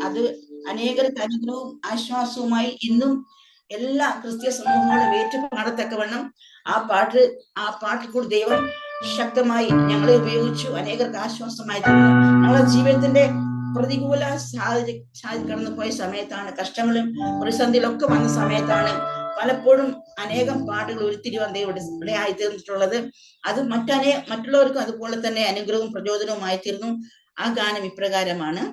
അത് അനേകർക്ക് അനുഗ്രഹവും ആശ്വാസവുമായി ഇന്നും എല്ലാ ക്രിസ്ത്യ സമൂഹങ്ങളും ഏറ്റുപാടത്തക്കവണ്ണം ആ പാട്ടിൽ കൂടി ദൈവം ശക്തമായി ഞങ്ങളെ ഉപയോഗിച്ചു, അനേകർക്ക് ആശ്വാസമായി തന്നു. ഞങ്ങളുടെ ജീവിതത്തിന്റെ പ്രതികൂല സാഹചര്യം കടന്നു പോയ സമയത്താണ്, കഷ്ടങ്ങളും പ്രതിസന്ധികളൊക്കെ വന്ന സമയത്താണ് പലപ്പോഴും അനേകം പാട്ടുകൾ ഉരുത്തിരിവാൻ ദൈവം ഇടയായി തീർന്നിട്ടുള്ളത്. അത് മറ്റുള്ളവർക്കും അതുപോലെ തന്നെ അനുഗ്രഹവും പ്രചോദനവുമായി തീർന്നു. ആ ഗാനം ഇപ്രകാരമാണ്.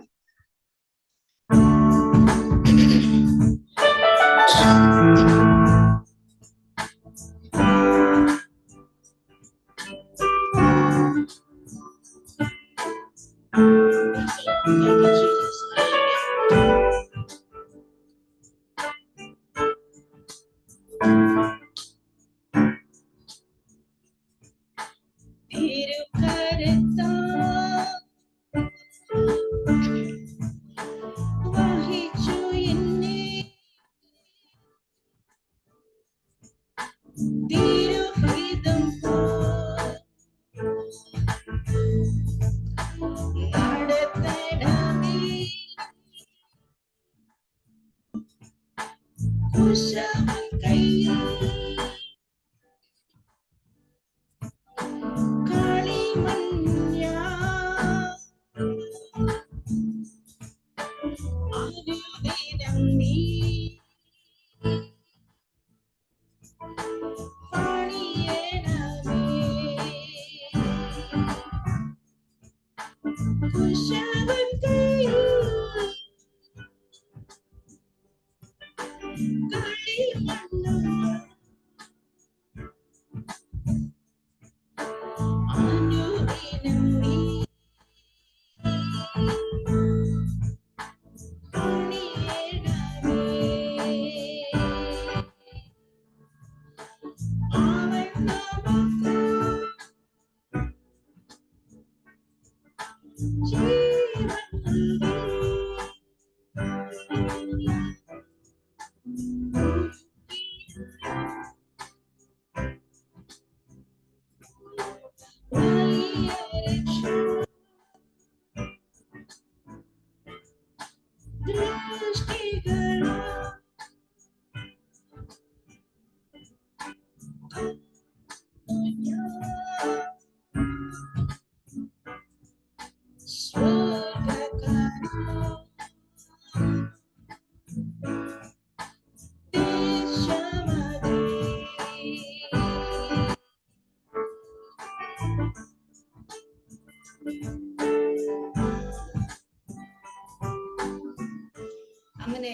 അങ്ങനെ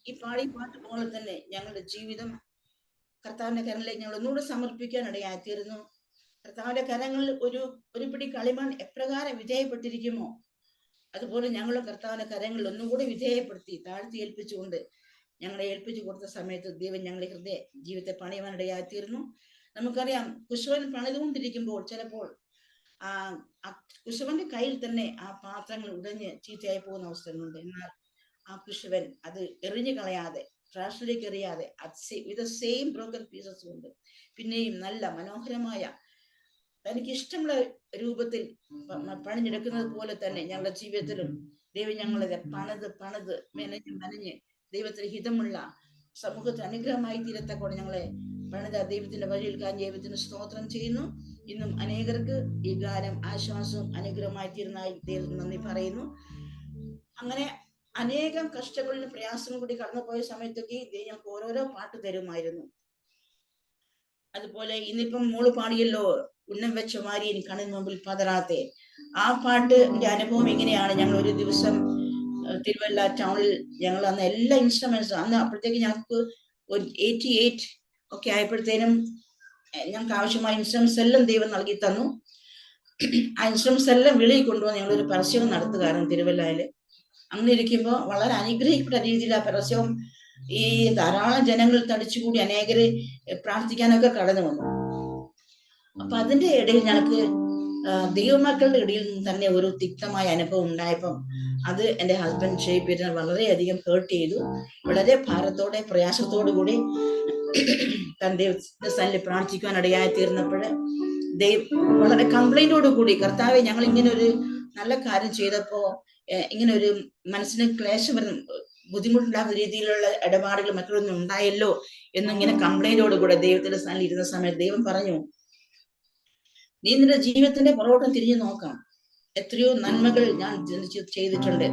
ഈ പാട്ട് പോലെ തന്നെ ഞങ്ങളുടെ ജീവിതം കർത്താവിന്റെ കരങ്ങളിലേക്ക് ഞങ്ങൾ ഒന്നുകൂടെ സമർപ്പിക്കാൻ ഇടയായിത്തീരുന്നു. കർത്താവിന്റെ കരങ്ങളിൽ ഒരു പിടി കളിമൺ എപ്രകാരം വിധേയപ്പെട്ടിരിക്കുമോ അതുപോലെ ഞങ്ങൾ കർത്താവിന്റെ കരങ്ങളിൽ ഒന്നുകൂടി വിധേയപ്പെടുത്തി താഴ്ത്തി ഏൽപ്പിച്ചുകൊണ്ട് ഞങ്ങളെ ഏൽപ്പിച്ചു കൊടുത്ത സമയത്ത് ദൈവം ഞങ്ങളുടെ ജീവിതത്തെ പണിയുവാൻ ഇടയായിത്തീരുന്നു. നമുക്കറിയാം, കുശവൻ പണിതുകൊണ്ടിരിക്കുമ്പോൾ ചിലപ്പോൾ കുശവന്റെ കയ്യിൽ തന്നെ ആ പാത്രങ്ങൾ ഉടഞ്ഞ് ചീത്തയായി പോകുന്ന അവസരങ്ങളുണ്ട്. എന്നാൽ ആ കുശവൻ അത് എറിഞ്ഞു കളയാതെ, ട്രാഷിലേക്ക് എറിയാതെ, വിത്ത് സെയിം ബ്രോക്കൺ പീസസ് കൊണ്ട് പിന്നെയും നല്ല മനോഹരമായ തനിക്ക് ഇഷ്ടമുള്ള രൂപത്തിൽ പണിഞ്ഞെടുക്കുന്നത് പോലെ തന്നെ ഞങ്ങളുടെ ജീവിതത്തിലും ദൈവം ഞങ്ങളെ പണിത് മെനഞ്ഞ് ദൈവത്തിന് ഹിതമുള്ള സമൂഹത്തിന് അനുഗ്രഹമായി തീരത്തക്കൊണ്ട് ഞങ്ങളെ പണിത ദൈവത്തിന്റെ വഴിയിൽ ദൈവത്തിന് സ്തോത്രം ചെയ്യുന്നു. ഇന്നും അനേകർക്ക് ഈ ഗാനം ആശ്വാസവും അനുഗ്രഹമായി തീർന്നായി ദൈവത്തിന് നന്ദി പറയുന്നു. അങ്ങനെ അനേകം കഷ്ടങ്ങളിലും പ്രയാസങ്ങളും കൂടി കടന്നുപോയ സമയത്തൊക്കെ ദൈവം ഞങ്ങൾക്ക് ഓരോരോ പാട്ട് തരുമായിരുന്നു. അതുപോലെ ഇന്നിപ്പം മോള് പാടിയല്ലോ, ഉന്നം വെച്ച മാരിയൻ കണ്ണിന് മുമ്പിൽ പതറാത്തെ. ആ പാട്ടിന്റെ അനുഭവം എങ്ങനെയാണ്? ഞങ്ങൾ ഒരു ദിവസം തിരുവല്ല ടൗണിൽ ഞങ്ങൾ അന്ന് എല്ലാ ഇൻസ്ട്രുമെന്റ്സും അപ്പോഴത്തേക്ക് ഞങ്ങൾക്ക് ഒരു 88 ഒക്കെ ആയപ്പോഴത്തേനും ഞങ്ങൾക്ക് ആവശ്യമായ ഇൻസ്ട്രുമെന്റ്സ് എല്ലാം ദൈവം നൽകി തന്നു. ആ ഇൻസ്ട്രുമെന്റ്സ് എല്ലാം വെളിയിൽ കൊണ്ടുവന്ന് ഞങ്ങളൊരു പരസ്യവും നടത്തുകയായിരുന്നു തിരുവല്ലയില്. അങ്ങനെ ഇരിക്കുമ്പോൾ വളരെ അനുഗ്രഹിക്കപ്പെട്ട രീതിയിൽ ആ പരസ്യവും ഈ ധാരാളം ജനങ്ങൾ തടിച്ചുകൂടി അനേകര് പ്രാർത്ഥിക്കാനൊക്കെ കടന്നു വന്നു. അപ്പൊ അതിന്റെ ഇടയിൽ ഞങ്ങൾക്ക് ദൈവമക്കളുടെ ഇടയിൽ നിന്ന് തന്നെ ഒരു തിക്തമായ അനുഭവം ഉണ്ടായപ്പം അത് എന്റെ ഹസ്ബൻഡ് ഷെയ്പീരിനെ വളരെയധികം ഹേർട്ട് ചെയ്തു. വളരെ ഭാരത്തോടെ പ്രയാസത്തോടു കൂടി തന്റെ ദൈവത്തിന്റെ സന്നിധിയിൽ പ്രാർത്ഥിക്കുവാൻ ഇടയായി തീർന്നപ്പോൾ വളരെ കംപ്ലൈന്റോടു കൂടി, കർത്താവെ ഞങ്ങൾ ഇങ്ങനെ ഒരു നല്ല കാര്യം ചെയ്തപ്പോ ഇങ്ങനെ ഒരു മനസ്സിന് ക്ലേശം ബുദ്ധിമുട്ടുണ്ടാകുന്ന രീതിയിലുള്ള ഇടപാടുകൾ മറ്റുള്ളൊന്നും ഉണ്ടായല്ലോ എന്നിങ്ങനെ കംപ്ലൈന്റോടുകൂടെ ദൈവത്തിന്റെ സ്ഥാനത്തിൽ ഇരുന്ന സമയത്ത് ദൈവം പറഞ്ഞു, നീ നിന്റെ ജീവിതത്തിന്റെ പുറകോട്ടം തിരിഞ്ഞു നോക്കാം. എത്രയോ നന്മകൾ ഞാൻ ചെയ്തിട്ടുണ്ട്.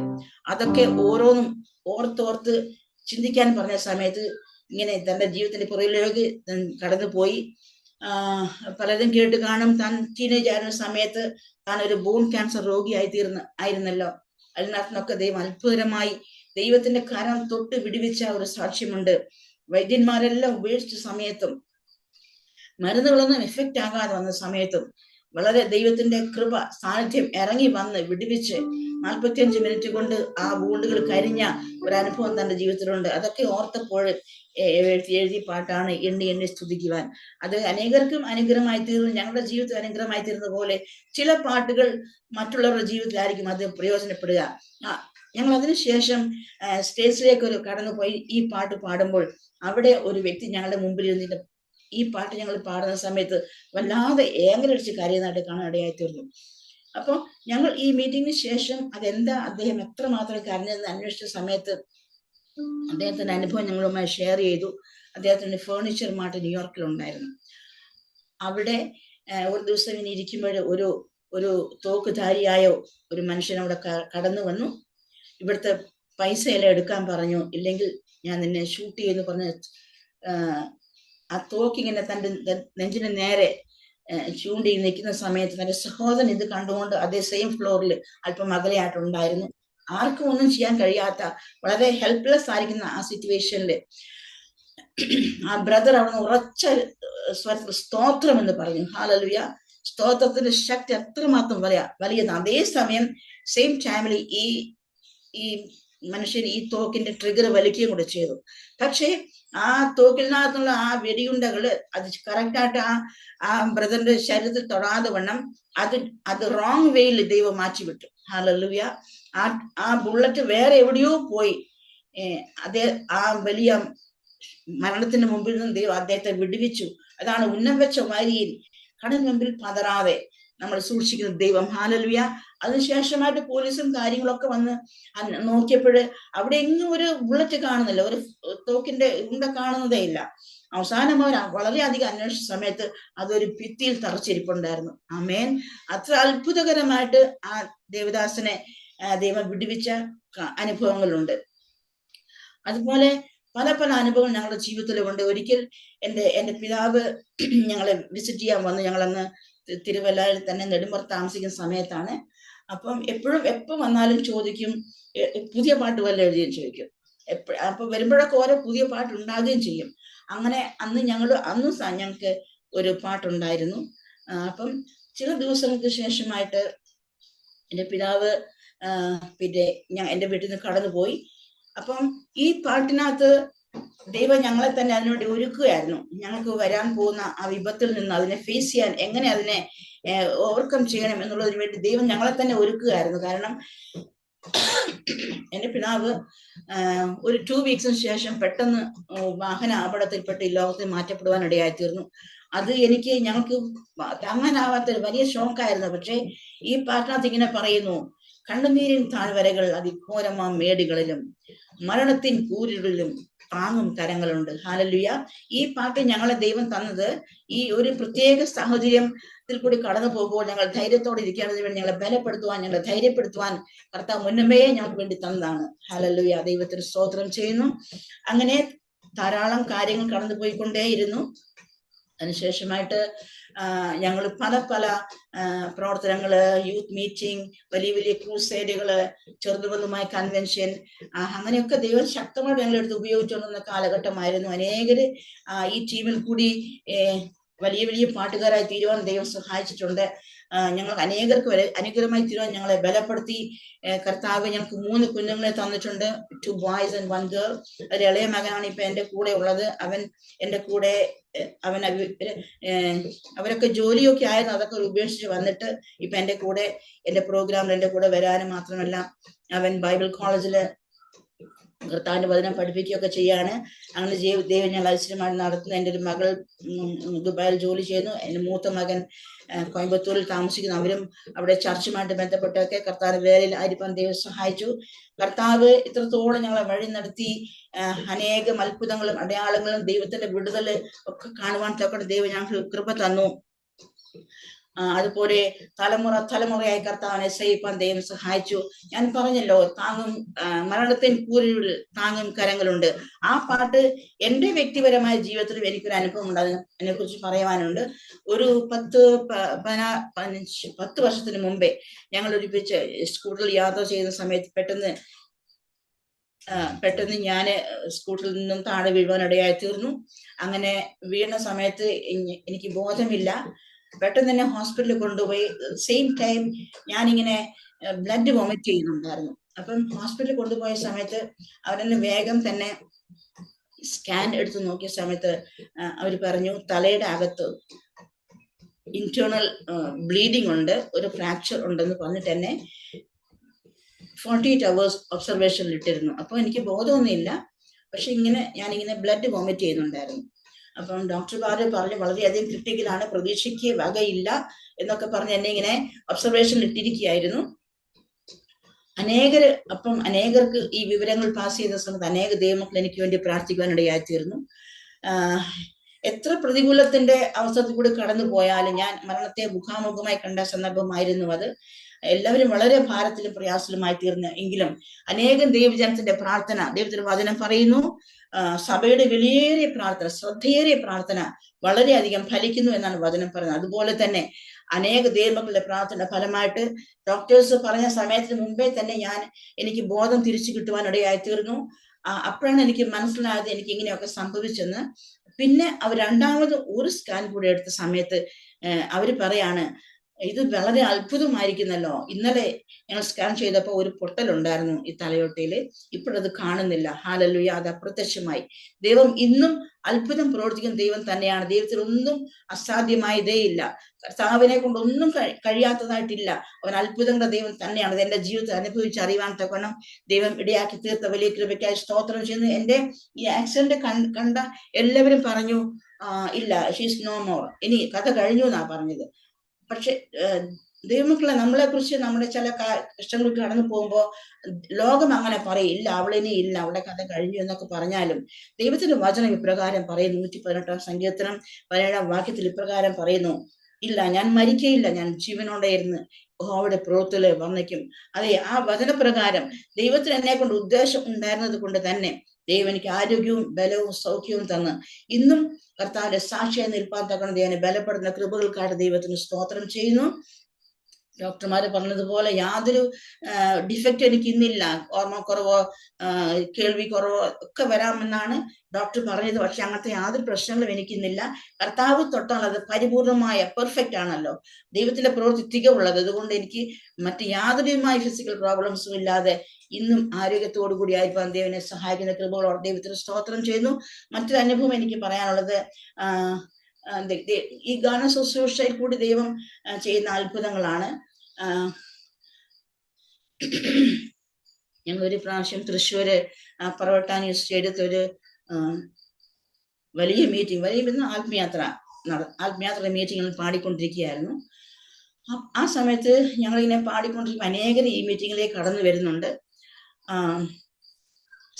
അതൊക്കെ ഓരോന്നും ഓർത്തോർത്ത് ചിന്തിക്കാൻ പറഞ്ഞ സമയത്ത് ഇങ്ങനെ തന്റെ ജീവിതത്തിന്റെ പുറകിലേക്ക് കടന്നുപോയി. പലരും കേട്ട് കാണും, താൻ ടീനേജ് ആയിരുന്ന സമയത്ത് താൻ ഒരു ബോൺ ക്യാൻസർ ആയിരുന്നല്ലോ. അതിനകത്തൊക്കെ ദൈവം അത്ഭുതകരമായി ദൈവത്തിന്റെ കരം തൊട്ട് വിടുവിച്ച ഒരു സാക്ഷ്യമുണ്ട്. വൈദ്യന്മാരെല്ലാം ഉപേക്ഷിച്ച സമയത്തും മരുന്നുകളൊന്നും എഫക്റ്റ് ആകാതെ വന്ന സമയത്തും വളരെ ദൈവത്തിന്റെ കൃപ സാന്നിധ്യം ഇറങ്ങി വന്ന് വിടുവിച്ച് 45 മിനിറ്റ് കൊണ്ട് ആ വൂണ്ടുകൾ കരിഞ്ഞ ഒരു അനുഭവം തന്റെ ജീവിതത്തിലുണ്ട്. അതൊക്കെ ഓർത്തപ്പോൾ എഴുതിയ പാട്ടാണ് എണ്ണി എണ്ണി സ്തുതിക്കുവാൻ. അത് അനേകർക്കും അനുഗ്രഹമായി തീർന്നു. ഞങ്ങളുടെ ജീവിതത്തിൽ അനുഗ്രഹമായി തീർന്ന പോലെ ചില പാട്ടുകൾ മറ്റുള്ളവരുടെ ജീവിതത്തിലായിരിക്കും അത് പ്രയോജനപ്പെടുക. ഞങ്ങൾ അതിനുശേഷം സ്റ്റേജിലേക്ക് കടന്നുപോയി ഈ പാട്ട് പാടുമ്പോൾ അവിടെ ഒരു വ്യക്തി ഞങ്ങളുടെ മുമ്പിൽ ഇരുന്നിട്ട് ഈ പാട്ട് ഞങ്ങൾ പാടുന്ന സമയത്ത് വല്ലാതെ ഏങ്ങലടിച്ച് കരയുന്നതായിട്ട് കാണാനിടയായി തീർന്നു. അപ്പൊ ഞങ്ങൾ ഈ മീറ്റിംഗിന് ശേഷം അതെന്താ അദ്ദേഹം എത്രമാത്രം കരഞ്ഞതെന്ന് അന്വേഷിച്ച സമയത്ത് അദ്ദേഹത്തിന്റെ അനുഭവം ഞങ്ങളുമായി ഷെയർ ചെയ്തു. അദ്ദേഹത്തിന്റെ ഫേർണിച്ചർ മാർട്ട് ന്യൂയോർക്കിലുണ്ടായിരുന്നു. അവിടെ ഒരു ദിവസം ഇങ്ങനെ ഇരിക്കുമ്പോൾ ഒരു തോക്കുധാരിയായ ഒരു മനുഷ്യൻ അവിടെ കടന്നു വന്നു. ഇവിടുത്തെ പൈസ എല്ലാം എടുക്കാൻ പറഞ്ഞു, ഇല്ലെങ്കിൽ ഞാൻ നിന്നെ ഷൂട്ട് ചെയ്യുന്നു പറഞ്ഞ് ആ തോക്കിങ്ങനെ തന്റെ നെഞ്ചിന് നേരെ ചൂണ്ടി നിൽക്കുന്ന സമയത്ത് തന്റെ സഹോദരൻ ഇത് കണ്ടുകൊണ്ട് അതേ സെയിം ഫ്ലോറിൽ അല്പം അകലെയായിട്ടുണ്ടായിരുന്നു. ആർക്കും ഒന്നും ചെയ്യാൻ കഴിയാത്ത വളരെ ഹെൽപ്ലെസ് ആയിരിക്കുന്ന ആ സിറ്റുവേഷനിൽ ആ ബ്രദർ അവിടുന്ന് ഉറച്ച സ്വരത്തിൽ സ്തോത്രം എന്ന് പറഞ്ഞു. ഹല്ലേലൂയ. സ്തോത്രത്തിന്റെ ശക്തി എത്രമാത്രം വലിയത്. അതേസമയം സെയിം ടൈമിൽ ഈ മനുഷ്യൻ ഈ തോക്കിന്റെ ട്രിഗർ വലിക്കുകയും കൂടെ ചെയ്തു. പക്ഷേ ആ തോക്കിനകത്തുള്ള ആ വെടിയുണ്ടകള് അത് കറക്റ്റായിട്ട് ആ ബ്രദറിന്റെ ശരീരത്തിൽ തൊടാതെ വണ്ണം അത് റോങ് വേയിൽ ദൈവം മാറ്റിവിട്ടു. ഹല്ലേലൂയ. ആ ബുള്ളറ്റ് വേറെ എവിടെയോ പോയി ആ വലിയ മരണത്തിന് മുമ്പിൽ നിന്ന് ദൈവം അദ്ദേഹത്തെ വിടുവിച്ചു. അതാണ് ഉന്നം വെച്ച വരിയിൽ കടൽ മുമ്പിൽ പതറാതെ നമ്മൾ സൂക്ഷിക്കുന്ന ദൈവം. ഹല്ലേലൂയ. അതിനുശേഷമായിട്ട് പോലീസും കാര്യങ്ങളൊക്കെ വന്ന് നോക്കിയപ്പോൾ അവിടെ എങ്ങും ഒരു ബുള്ളറ്റ് കാണുന്നില്ല, ഒരു തോക്കിന്റെ ഉണ്ട കാണുന്നതേ ഇല്ല. അവസാനം അവർ വളരെയധികം അന്വേഷിച്ച സമയത്ത് അതൊരു ഭിത്തിയിൽ തറച്ചിരിപ്പുണ്ടായിരുന്നു. ആമേൻ. അത്ര അത്ഭുതകരമായിട്ട് ആ ദേവദാസനെ ദൈവം വിടുവിച്ച അനുഭവങ്ങളുണ്ട്. അതുപോലെ പല പല അനുഭവങ്ങൾ ഞങ്ങളുടെ ജീവിതത്തിലുണ്ട്. ഒരിക്കൽ എൻ്റെ പിതാവ് ഞങ്ങളെ വിസിറ്റ് ചെയ്യാൻ വന്നു. ഞങ്ങളന്ന് തിരുവല്ലയിൽ തന്നെ നെടുമ്പുറത്ത് താമസിക്കുന്ന സമയത്താണ്. അപ്പം എപ്പോൾ വന്നാലും ചോദിക്കും, പുതിയ പാട്ട് വല്ല എഴുതിയും ചോദിക്കും. അപ്പൊ വരുമ്പോഴൊക്കെ ഓരോ പുതിയ പാട്ട് ഉണ്ടാകുകയും ചെയ്യും. അങ്ങനെ അന്ന് ഞങ്ങൾക്ക് ഒരു പാട്ടുണ്ടായിരുന്നു. അപ്പം ചില ദിവസങ്ങൾക്ക് ശേഷമായിട്ട് എൻ്റെ പിതാവ് പിന്നെ എൻ്റെ വീട്ടിൽ നിന്ന് കടന്നുപോയി. അപ്പം ഈ പാട്ടിനകത്ത് ദൈവം ഞങ്ങളെ തന്നെ അതിനുവേണ്ടി ഒരുക്കുകയായിരുന്നു. ഞങ്ങൾക്ക് വരാൻ പോകുന്ന ആ വിപത്തിൽ നിന്ന് അതിനെ ഫേസ് ചെയ്യാൻ, എങ്ങനെ അതിനെ ഓവർകം ചെയ്യണം എന്നുള്ളതിന് വേണ്ടി ദൈവം ഞങ്ങളെ തന്നെ ഒരുക്കുകയായിരുന്നു. കാരണം എൻ്റെ പിതാവ് ഒരു 2 വീക്സിന് ശേഷം പെട്ടെന്ന് വാഹന അപകടത്തിൽപ്പെട്ട് ഈ ലോകത്തിൽ മാറ്റപ്പെടുവാൻ ഇടയായി തീർന്നു. അത് ഞങ്ങൾക്ക് താങ്ങാനാവാത്തൊരു വലിയ ഷോക്കായിരുന്നു. പക്ഷേ ഈ പാട്ടിനകത്ത് ഇങ്ങനെ പറയുന്നു, കണ്ണുനീരിൻ താഴ്വരകൾ അതിഘോരമാം മേടുകളിലും മരണത്തിൻ കൂരികളിലും താങ്ങും കരങ്ങളുണ്ട്. ഹല്ലേലൂയ. ഈ പാട്ട് ഞങ്ങളെ ദൈവം തന്നത് ഈ ഒരു പ്രത്യേക സാഹചര്യത്തിൽ കൂടി കടന്നു പോകുമ്പോൾ ഞങ്ങൾ ധൈര്യത്തോടെ ഇരിക്കേണ്ടതിന് വേണ്ടി ഞങ്ങളെ ബലപ്പെടുത്തുവാൻ, ഞങ്ങളെ ധൈര്യപ്പെടുത്തുവാൻ കർത്താവ് മുന്നമേ ഞങ്ങൾക്ക് വേണ്ടി തന്നതാണ്. ഹല്ലേലൂയ. ദൈവത്തിന് സ്തോത്രം ചെയ്യുന്നു. അങ്ങനെ ധാരാളം കാര്യങ്ങൾ കടന്നു പോയിക്കൊണ്ടേയിരുന്നു. അതിനുശേഷമായിട്ട് ഞങ്ങൾ പല പല പ്രവർത്തനങ്ങള്, യൂത്ത് മീറ്റിംഗ്, വലിയ വലിയ ക്രൂസൈഡുകള്, ചെറുതുവലുമായ കൺവെൻഷൻ, അങ്ങനെയൊക്കെ ദൈവം ശക്തമായിട്ട് ഞങ്ങളെടുത്ത് ഉപയോഗിച്ചുകൊണ്ടിരുന്ന കാലഘട്ടമായിരുന്നു. അനേകര് ഈ ടീമിൽ കൂടി വലിയ വലിയ പാട്ടുകാരായി തീരുവാൻ ദൈവം സഹായിച്ചിട്ടുണ്ട്. ഞങ്ങൾക്ക് അനേകർക്ക് അനുഗ്രഹമായി തീരുവാൻ ഞങ്ങളെ ബലപ്പെടുത്തി. കർത്താവ് ഞങ്ങൾക്ക് 3 കുഞ്ഞുങ്ങളെ തന്നിട്ടുണ്ട്, 2 boys and 1 girl. ഒരു ഇളയ മകനാണ് ഇപ്പൊ എൻ്റെ കൂടെ ഉള്ളത്. അവൻ എൻ്റെ കൂടെ അവരൊക്കെ ജോലിയൊക്കെ ആയിരുന്നു, അതൊക്കെ ഉപേക്ഷിച്ച് വന്നിട്ട് ഇപ്പൊ എൻ്റെ കൂടെ എൻ്റെ പ്രോഗ്രാമിൽ എൻ്റെ കൂടെ വരാനും മാത്രമല്ല അവൻ ബൈബിൾ കോളേജില് കർത്താവിന്റെ വചനം പഠിപ്പിക്കുകയൊക്കെ ചെയ്യാണ്. അങ്ങനെ ദൈവം ഞങ്ങൾ ഐശ്വര്യമായി നടത്തുന്നു. എൻ്റെ ഒരു മകൾ ദുബായിൽ ജോലി ചെയ്യുന്നു. എൻ്റെ മൂത്ത മകൻ കോയമ്പത്തൂരിൽ താമസിക്കുന്നു. അവരും അവിടെ ചർച്ചുമായിട്ട് ബന്ധപ്പെട്ടൊക്കെ കർത്താവ് വേലയിൽ ആയിരിക്കാൻ ദൈവം സഹായിച്ചു. കർത്താവ് ഇത്രത്തോളം ഞങ്ങളെ വഴി നടത്തി. അനേകം അത്ഭുതങ്ങളും അടയാളങ്ങളും ദൈവത്തിന്റെ വിടുതൽ ഒക്കെ കാണുവാൻ തക്ക ദൈവം ഞങ്ങൾക്ക് കൃപ തന്നു. അതുപോലെ തലമുറയായി കർത്താവിനെ സേവിപ്പാൻ ദൈവം സഹായിച്ചു. ഞാൻ പറഞ്ഞല്ലോ, മരണത്തിൻ കൂരിൽ താങ്ങും കരങ്ങളുണ്ട്. ആ പാട്ട് എൻ്റെ വ്യക്തിപരമായ ജീവിതത്തിലും എനിക്കൊരു അനുഭവം ഉണ്ട്. അതിനെ കുറിച്ച് പറയുവാനുണ്ട്. ഒരു 10 വർഷത്തിന് മുമ്പേ ഞങ്ങൾ ഒരുമിച്ച് സ്കൂട്ടറിൽ യാത്ര ചെയ്യുന്ന സമയത്ത് പെട്ടെന്ന് ഞാൻ സ്കൂട്ടറിൽ നിന്നും താഴെ വീഴുവാനിടയായി തീർന്നു. അങ്ങനെ വീണ സമയത്ത് എനിക്ക് ബോധമില്ല. പെട്ടെന്ന് തന്നെ ഹോസ്പിറ്റലിൽ കൊണ്ടുപോയി. സെയിം ടൈം ഞാനിങ്ങനെ ബ്ലഡ് വോമിറ്റ് ചെയ്യുന്നുണ്ടായിരുന്നു. അപ്പം ഹോസ്പിറ്റലിൽ കൊണ്ടുപോയ സമയത്ത് അവരെന്നെ വേഗം തന്നെ സ്കാൻ എടുത്ത് നോക്കിയ സമയത്ത് അവർ പറഞ്ഞു തലയുടെ അകത്ത് ഇന്റേണൽ ബ്ലീഡിങ് ഉണ്ട്, ഒരു ഫ്രാക്ചർ ഉണ്ടെന്ന് പറഞ്ഞിട്ട് എന്നെ 48 hours ഒബ്സർവേഷനിൽ ഇട്ടിരുന്നു. അപ്പൊ എനിക്ക് ബോധമൊന്നുമില്ല. പക്ഷെ ഞാനിങ്ങനെ ബ്ലഡ് വോമിറ്റ് ചെയ്യുന്നുണ്ടായിരുന്നു. അപ്പം ഡോക്ടർമാര് പറഞ്ഞു വളരെയധികം ക്രിട്ടിക്കലാണ്, പ്രതീക്ഷയ്ക്ക് വകയില്ല എന്നൊക്കെ പറഞ്ഞ് എന്നെ ഇങ്ങനെ ഒബ്സർവേഷനിൽ ഇട്ടിരിക്കുകയായിരുന്നു. അനേകർക്ക് ഈ വിവരങ്ങൾ പാസ് ചെയ്ത സമയത്ത് അനേക ദൈവമക്കൾ എനിക്ക് വേണ്ടി പ്രാർത്ഥിക്കുവാനിടയായിത്തീർന്നു. എത്ര പ്രതികൂലത്തിന്റെ അവസരത്തിൽ കൂടി കടന്നു പോയാലും ഞാൻ മരണത്തെ മുഖാമുഖമായി കണ്ട സന്ദർഭമായിരുന്നു അത്. എല്ലാവരും വളരെ ഭാരത്തിലും പ്രയാസത്തിലുമായി തീർന്നു. എങ്കിലും അനേകം ദൈവജനത്തിന്റെ പ്രാർത്ഥന, ദൈവത്തിന്റെ വചനം പറയുന്നു, സഭയുടെ വിലയേറിയ പ്രാർത്ഥന, ശ്രദ്ധയേറിയ പ്രാർത്ഥന വളരെയധികം ഫലിക്കുന്നു എന്നാണ് വചനം പറയുന്നത്. അതുപോലെ തന്നെ അനേക ദൈവമക്കളുടെ പ്രാർത്ഥന ഫലമായിട്ട് ഡോക്ടേഴ്സ് പറഞ്ഞ സമയത്തിന് മുമ്പേ തന്നെ എനിക്ക് ബോധം തിരിച്ചു കിട്ടുവാനിടയായി തീർന്നു. അപ്പോഴാണ് എനിക്ക് മനസ്സിലായത് എനിക്ക് ഇങ്ങനെയൊക്കെ സംഭവിച്ചെന്ന്. പിന്നെ അവർ രണ്ടാമത് ഒരു സ്കാൻ കൂടി എടുത്ത സമയത്ത് അവര് പറയാണ്, ഇത് വളരെ അത്ഭുതമായിരിക്കുന്നല്ലോ. ഇന്നലെ ഞങ്ങൾ സ്കാൻ ചെയ്തപ്പോൾ ഒരു പൊട്ടലുണ്ടായിരുന്നു ഈ തലയോട്ടിയില്, ഇപ്പോഴത് കാണുന്നില്ല. ഹല്ലേലൂയ, അത് അപ്രത്യക്ഷമായി. ദൈവം ഇന്നും അത്ഭുതം പ്രവർത്തിക്കുന്ന ദൈവം തന്നെയാണ്. ദൈവത്തിൽ ഒന്നും അസാധ്യമായതേ ഇല്ല. കർത്താവിനെ കൊണ്ട് ഒന്നും കഴിയാത്തതായിട്ടില്ല. അവൻ അത്ഭുതങ്ങളുടെ ദൈവം തന്നെയാണ്. അത് എന്റെ ജീവിതത്തിൽ അനുഭവിച്ച് അറിയാൻ തക്കണം ദൈവം ഇടയാക്കി തീർത്ത വലിയ കൃപയ്ക്കായി സ്തോത്രം ചെയ്യുന്നു. എന്റെ ഈ ആക്സിഡന്റ് കണ്ട എല്ലാവരും പറഞ്ഞു, ഇല്ല, ഷീസ് നോ മോർ, ഇനി കഥ കഴിഞ്ഞു എന്നാ പറഞ്ഞത്. പക്ഷെ ദൈവമക്കളെ, നമ്മളെ കുറിച്ച് നമ്മുടെ ചില കഷ്ടങ്ങൾ കടന്നു പോകുമ്പോ ലോകം അങ്ങനെ പറയും, ഇല്ല അവളിനി ഇല്ല, അവളുടെ കഥ കഴിഞ്ഞു എന്നൊക്കെ പറഞ്ഞാലും ദൈവത്തിന്റെ വചനം ഇപ്രകാരം പറയുന്നു. 118 സങ്കീർത്തനം 17 വാക്യത്തിൽ ഇപ്രകാരം പറയുന്നു, ഇല്ല, ഞാൻ മരിക്കയില്ല, ഞാൻ ജീവനോടെ ഇരുന്ന് യഹോവയുടെ പ്രവൃത്തികളെ വർണ്ണിക്കും. അതെ, ആ വചനപ്രകാരം ദൈവത്തിന് എന്നെ കൊണ്ട് ഉദ്ദേശം ഉണ്ടായിരുന്നത് കൊണ്ട് തന്നെ ദൈവം എനിക്ക് ആരോഗ്യവും ബലവും സൗഖ്യവും തന്ന് ഇന്നും കർത്താവിന്റെ സാക്ഷിയായി നിൽപ്പാൻ തക്കണം ദൈവനെ ബലപ്പെടുന്ന കൃപകൾക്കായിട്ട് ദൈവത്തിന് സ്തോത്രം ചെയ്യുന്നു. ഡോക്ടർമാര് പറഞ്ഞതുപോലെ യാതൊരു ഡിഫക്റ്റ് എനിക്ക് ഇന്നില്ല. ഓർമ്മക്കുറവോ കേൾവി കുറവോ ഒക്കെ വരാമെന്നാണ് ഡോക്ടർ പറഞ്ഞത്. പക്ഷെ അങ്ങനത്തെ യാതൊരു പ്രശ്നങ്ങളും എനിക്കിന്നില്ല. കർത്താവ് തൊട്ടാൽ അത് പരിപൂർണമായ പെർഫെക്റ്റ് ആണല്ലോ. ദൈവത്തിന്റെ പ്രവൃത്തി തികവുള്ളത്. അതുകൊണ്ട് എനിക്ക് മറ്റ് യാതൊരുമായ ഫിസിക്കൽ പ്രോബ്ലംസും ഇല്ലാതെ ഇന്നും ആരോഗ്യത്തോടു കൂടി ആയിരിക്കാൻ ദൈവനെ സഹായിക്കുന്ന കൃപകളോട് ദൈവത്തിന് സ്തോത്രം ചെയ്യുന്നു. മറ്റൊരു അനുഭവം എനിക്ക് പറയാനുള്ളത്, ഈ ഗാന ശുശ്രൂഷയിൽ കൂടി ദൈവം ചെയ്യുന്ന അത്ഭുതങ്ങളാണ്. ഞങ്ങൾ ഒരു പ്രാവശ്യം തൃശ്ശൂര് പറവട്ടാനി സ്റ്റേഡിയത്തിൽ ഒരു വലിയ ആത്മയാത്ര മീറ്റിങ്ങിൽ പാടിക്കൊണ്ടിരിക്കുകയായിരുന്നു. ആ സമയത്ത് ഞങ്ങളിങ്ങനെ പാടിക്കൊണ്ടിരിക്കുമ്പോൾ അനേകർ ഈ മീറ്റിങ്ങിലേക്ക് കടന്നു വരുന്നുണ്ട്.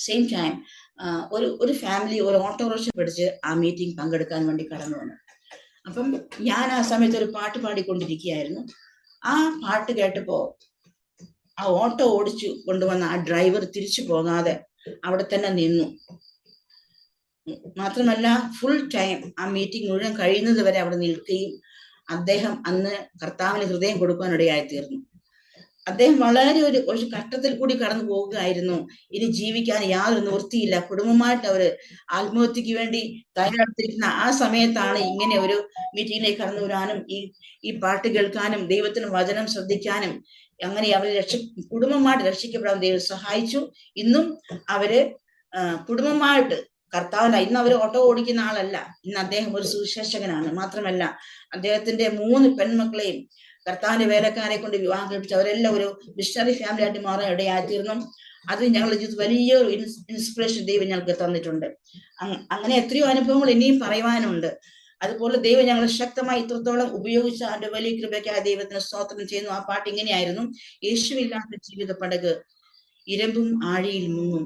സെയിം ടൈം ഒരു ഫാമിലി ഒരു ഓട്ടോറിക്ഷ പിടിച്ച് ആ മീറ്റിംഗ് പങ്കെടുക്കാൻ വേണ്ടി കടന്നു വന്നു. അപ്പം ഞാൻ ആ സമയത്ത് ഒരു പാട്ട് പാടിക്കൊണ്ടിരിക്കുകയായിരുന്നു. ആ പാട്ട് കേട്ടപ്പോ ആ ഓട്ടോ ഓടിച്ചു കൊണ്ടുവന്ന ആ ഡ്രൈവർ തിരിച്ചു പോകാതെ അവിടെ തന്നെ നിന്നു. മാത്രമല്ല ഫുൾ ടൈം ആ മീറ്റിംഗ് മുഴുവൻ കഴിയുന്നത് വരെ അവിടെ നിൽക്കുകയും അദ്ദേഹം അന്ന് കർത്താവിന് ഹൃദയം കൊടുക്കാനിടയായി തീർന്നു. അദ്ദേഹം വളരെ ഒരു കഷ്ടത്തിൽ കൂടി കടന്നു പോവുകയായിരുന്നു. ഇനി ജീവിക്കാൻ യാതൊരു നിവൃത്തിയില്ല. കുടുംബമായിട്ട് അവര് ആത്മഹത്യക്ക് വേണ്ടി തയ്യാറെടുത്തിരിക്കുന്ന ആ സമയത്താണ് ഇങ്ങനെ ഒരു മീറ്റിംഗിലേക്ക് കടന്നു വരാനും ഈ പാട്ട് കേൾക്കാനും ദൈവത്തിന് വചനം ശ്രദ്ധിക്കാനും അങ്ങനെ അവര് കുടുംബമായിട്ട് രക്ഷിക്കപ്പെടാൻ ദൈവം സഹായിച്ചു. ഇന്നും അവര് കുടുംബമായിട്ട് കർത്താവിന്, ഇന്ന് അവർ ഓട്ടോ ഓടിക്കുന്ന ആളല്ല, ഇന്ന് അദ്ദേഹം ഒരു സുവിശേഷകനാണ്. മാത്രമല്ല അദ്ദേഹത്തിന്റെ 3 പെൺമക്കളെയും കർത്താവിന്റെ വേലക്കാരെ കൊണ്ട് വിവാഹം കഴിപ്പിച്ച് അവരെല്ലാം ഒരു മിഷണറി ഫാമിലി ആയിട്ട് മാറാൻ ഇടയായിത്തീർന്നു. അത് ഞങ്ങളുടെ ജീവിതത്തിൽ വലിയൊരു ഇൻസ്പിറേഷൻ ദൈവം ഞങ്ങൾക്ക് തന്നിട്ടുണ്ട്. അങ്ങനെ എത്രയോ അനുഭവങ്ങൾ ഇനിയും പറയുവാനുണ്ട്. അതുപോലെ ദൈവം ഞങ്ങളെ ശക്തമായി ഇത്രത്തോളം ഉപയോഗിച്ച അതിന്റെ വലിയ കൃപയ്ക്കായ ദൈവത്തിന് സ്തോത്രം ചെയ്യുന്നു. ആ പാട്ട് ഇങ്ങനെയായിരുന്നു: യേശുവില്ലാത്ത ജീവിത പടക് ഇരമ്പും ആഴിയിൽ മുങ്ങും,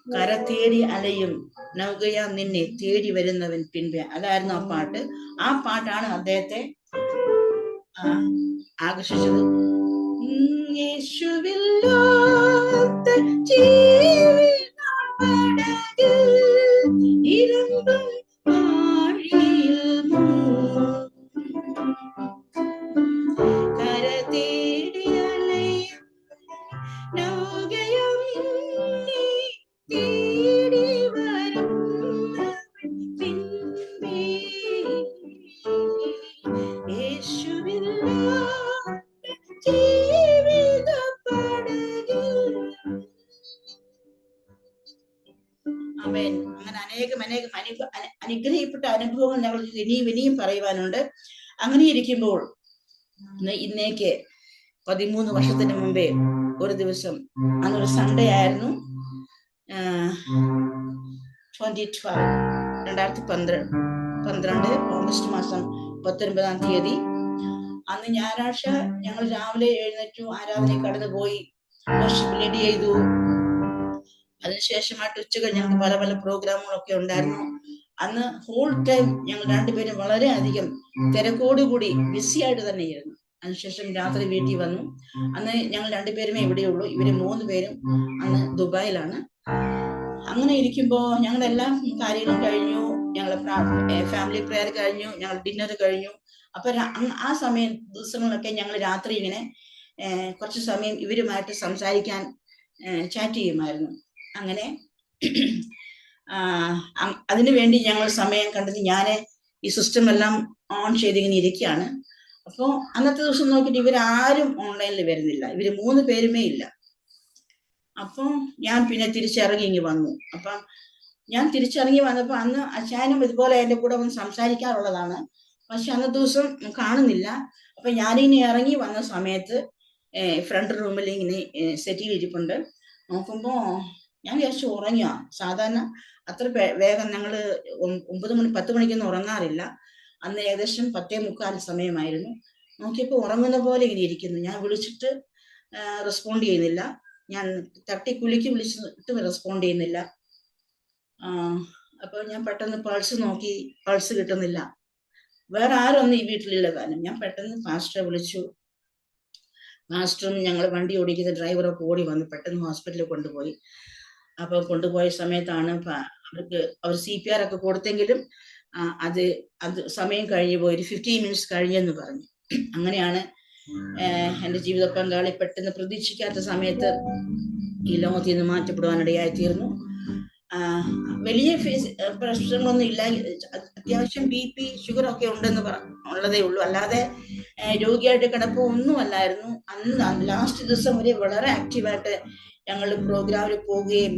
കര തേടി അലയും നൗകയാ നിന്നെ തേടി വരുന്നവൻ പിൻപേ. അതായിരുന്നു ആ പാട്ട്. ആ പാട്ടാണ് അദ്ദേഹത്തെ ആകർഷിച്ചത്. യേശുവില്ലാത്ത ജീവിത പടക് ഇരമ്പും ആഴിയിൽ മുങ്ങും, കര തേടി അലയും നൗകയാ നിന്നെ തേടി വരുന്നവൻ പിൻപേ. യേശുവില്ലാത്ത ജീവിത പടക്. ആമേൻ. അങ്ങനെ അനേകം അനുഗ്രഹിക്കപ്പെട്ട അനുഭവങ്ങൾ ഞങ്ങൾ ഇനിയും പറയുവാനുണ്ട്. അങ്ങനെ ഇരിക്കുമ്പോൾ ഇന്നേക്ക് 13 വർഷത്തിന് മുമ്പേ ഒരു ദിവസം, അന്നൊരു സൺഡേ ആയിരുന്നു, 2012 ഓഗസ്റ്റ് മാസം 19-ാം തീയതി. അന്ന് ഞായറാഴ്ച ഞങ്ങൾ രാവിലെ എഴുന്നേറ്റു, ആരാധന കടന്നുപോയി, വർഷിപ്പ് ലീഡ് ചെയ്തു. അതിനുശേഷമായിട്ട് ഉച്ചകൾ ഞങ്ങൾക്ക് പല പല പ്രോഗ്രാമുകളൊക്കെ ഉണ്ടായിരുന്നു. അന്ന് ഹോൾ ടൈം ഞങ്ങൾ രണ്ടുപേരും വളരെ അധികം തിരക്കോടുകൂടി ബിസി ആയിട്ട് തന്നെയായിരുന്നു. അതിനുശേഷം രാത്രി വീട്ടിൽ വന്നു. അന്ന് ഞങ്ങൾ രണ്ടുപേരുമേ ഇവിടെയുള്ളൂ. ഇവര് 3 പേരും അന്ന് ദുബായിലാണ്. അങ്ങനെ ഇരിക്കുമ്പോ ഞങ്ങളെല്ലാം കാര്യങ്ങളും കഴിഞ്ഞു, ഞങ്ങളെ ഫാമിലി പ്രെയർ കഴിഞ്ഞു, ഞങ്ങൾ ഡിന്നർ കഴിഞ്ഞു. അപ്പൊ ആ ദിവസങ്ങളൊക്കെ ഞങ്ങൾ രാത്രി ഇങ്ങനെ കുറച്ച് സമയം ഇവരുമായിട്ട് സംസാരിക്കാൻ ചാറ്റ് ചെയ്യുമായിരുന്നു. അങ്ങനെ അതിനു വേണ്ടി ഞങ്ങൾ സമയം കണ്ടെത്തി ഞാൻ ഈ സിസ്റ്റം എല്ലാം ഓൺ ചെയ്തിങ്ങനെ ഇരിക്കുകയാണ്. അപ്പൊ അന്നത്തെ ദിവസം നോക്കിയിട്ട് ഇവരാരും ഓൺലൈനിൽ വരുന്നില്ല, ഇവര് 3 പേരുമേ ഇല്ല. അപ്പൊ ഞാൻ പിന്നെ തിരിച്ചിറങ്ങി വന്നു. അപ്പം ഞാൻ തിരിച്ചിറങ്ങി വന്നപ്പോ അന്ന് അച്ചായനും ഇതുപോലെ എന്റെ കൂടെ വന്ന് സംസാരിക്കാറുള്ളതാണ്. പക്ഷെ അന്നത്തെ ദിവസം കാണുന്നില്ല. അപ്പൊ ഞാനിങ്ങനെ ഇറങ്ങി വന്ന സമയത്ത് ഫ്രണ്ട് റൂമിൽ ഇങ്ങനെ സെറ്റിൽ ഇരിപ്പുണ്ട്. നോക്കുമ്പോ ഞാൻ വിചാരിച്ചു ഉറങ്ങിയ. സാധാരണ അത്ര വേഗം ഞങ്ങള് 9 മണി 10 മണിക്കൊന്നും ഉറങ്ങാറില്ല. അന്ന് ഏകദേശം 10:45 സമയമായിരുന്നു. നോക്കിയപ്പോ ഉറങ്ങുന്ന പോലെ ഇങ്ങനെ ഇരിക്കുന്നു. ഞാൻ വിളിച്ചിട്ട് റെസ്പോണ്ട് ചെയ്യുന്നില്ല. ഞാൻ തട്ടിക്കുലുക്കി വിളിച്ചിട്ട് റെസ്പോണ്ട് ചെയ്യുന്നില്ല. അപ്പൊ ഞാൻ പെട്ടെന്ന് പൾസ് നോക്കി, പൾസ് കിട്ടുന്നില്ല. വേറെ ആരൊന്നും ഈ വീട്ടിലില്ല താനും. ഞാൻ പെട്ടെന്ന് പാസ്റ്ററെ വിളിച്ചു. പാസ്റ്ററും ഞങ്ങൾ വണ്ടി ഓടിക്കുന്ന ഡ്രൈവറൊക്കെ ഓടി വന്ന് പെട്ടെന്ന് ഹോസ്പിറ്റലിൽ കൊണ്ടുപോയി. അപ്പൊ കൊണ്ടുപോയ സമയത്താണ് അവർ CPR ഒക്കെ കൊടുത്തെങ്കിലും അത് സമയം കഴിഞ്ഞു പോയി, ഒരു 15 മിനിറ്റ്സ് കഴിഞ്ഞെന്ന് പറഞ്ഞു. അങ്ങനെയാണ് എന്റെ ജീവിത പങ്കാളി പെട്ടെന്ന് പ്രതീക്ഷിക്കാത്ത സമയത്ത് ഈ ലോകത്തിൽ നിന്ന് മാറ്റപ്പെടുവാനിടയായി തീർന്നു. വലിയ പ്രശ്നങ്ങളൊന്നും ഇല്ല. അത്യാവശ്യം BP ഷുഗർ ഒക്കെ ഉള്ളതേ ഉള്ളൂ. അല്ലാതെ രോഗിയായിട്ട് കിടപ്പോ ഒന്നും അല്ലായിരുന്നു. അന്ന് ലാസ്റ്റ് ദിവസം വരെ വളരെ ആക്റ്റീവായിട്ട് ഞങ്ങൾ പ്രോഗ്രാമിൽ പോവുകയും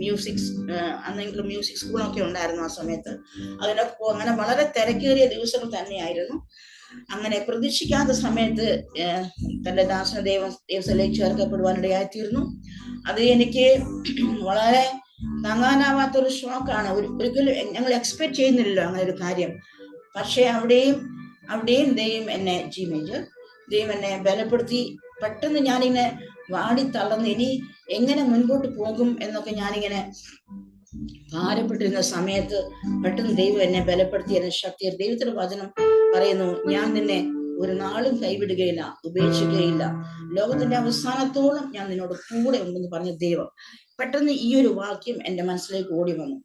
അന്നെങ്കിലും മ്യൂസിക് സ്കൂളൊക്കെ ഉണ്ടായിരുന്നു ആ സമയത്ത്. അതിനൊക്കെ അങ്ങനെ വളരെ തിരക്കേറിയ ദിവസങ്ങൾ തന്നെയായിരുന്നു. അങ്ങനെ പ്രതീക്ഷിക്കാത്ത സമയത്ത് തന്റെ ദാസന ദൈവത്തിലേക്ക് ചേർക്കപ്പെടുവാനിടയായി തീർന്നു. അത് എനിക്ക് വളരെ താങ്ങാനാവാത്തൊരു ഷോക്കാണ്. ഒരിക്കലും ഞങ്ങൾ എക്സ്പെക്ട് ചെയ്യുന്നില്ലല്ലോ അങ്ങനെ ഒരു കാര്യം. പക്ഷെ അവിടെയും ദൈവം എന്നെ ദൈവം എന്നെ ബലപ്പെടുത്തി. പെട്ടെന്ന് ഞാനിങ്ങനെ വാടി തളർന്ന് ഇനി എങ്ങനെ മുൻപോട്ട് പോകും എന്നൊക്കെ ഞാനിങ്ങനെ ഭാരപ്പെട്ടിരുന്ന സമയത്ത് പെട്ടെന്ന് ദൈവം എന്നെ ബലപ്പെടുത്തി, എന്നെ ശക്തി. ദൈവത്തിന്റെ വചനം പറയുന്നു, ഞാൻ നിന്നെ ഒരു നാളും കൈവിടുകയില്ല, ഉപേക്ഷിക്കുകയില്ല, ലോകത്തിന്റെ അവസാനത്തോളം ഞാൻ നിന്നോട് കൂടെ ഉണ്ടെന്ന് പറഞ്ഞ ദൈവം. പെട്ടെന്ന് ഈ ഒരു വാക്യം എന്റെ മനസ്സിലേക്ക് ഓടി വന്നു.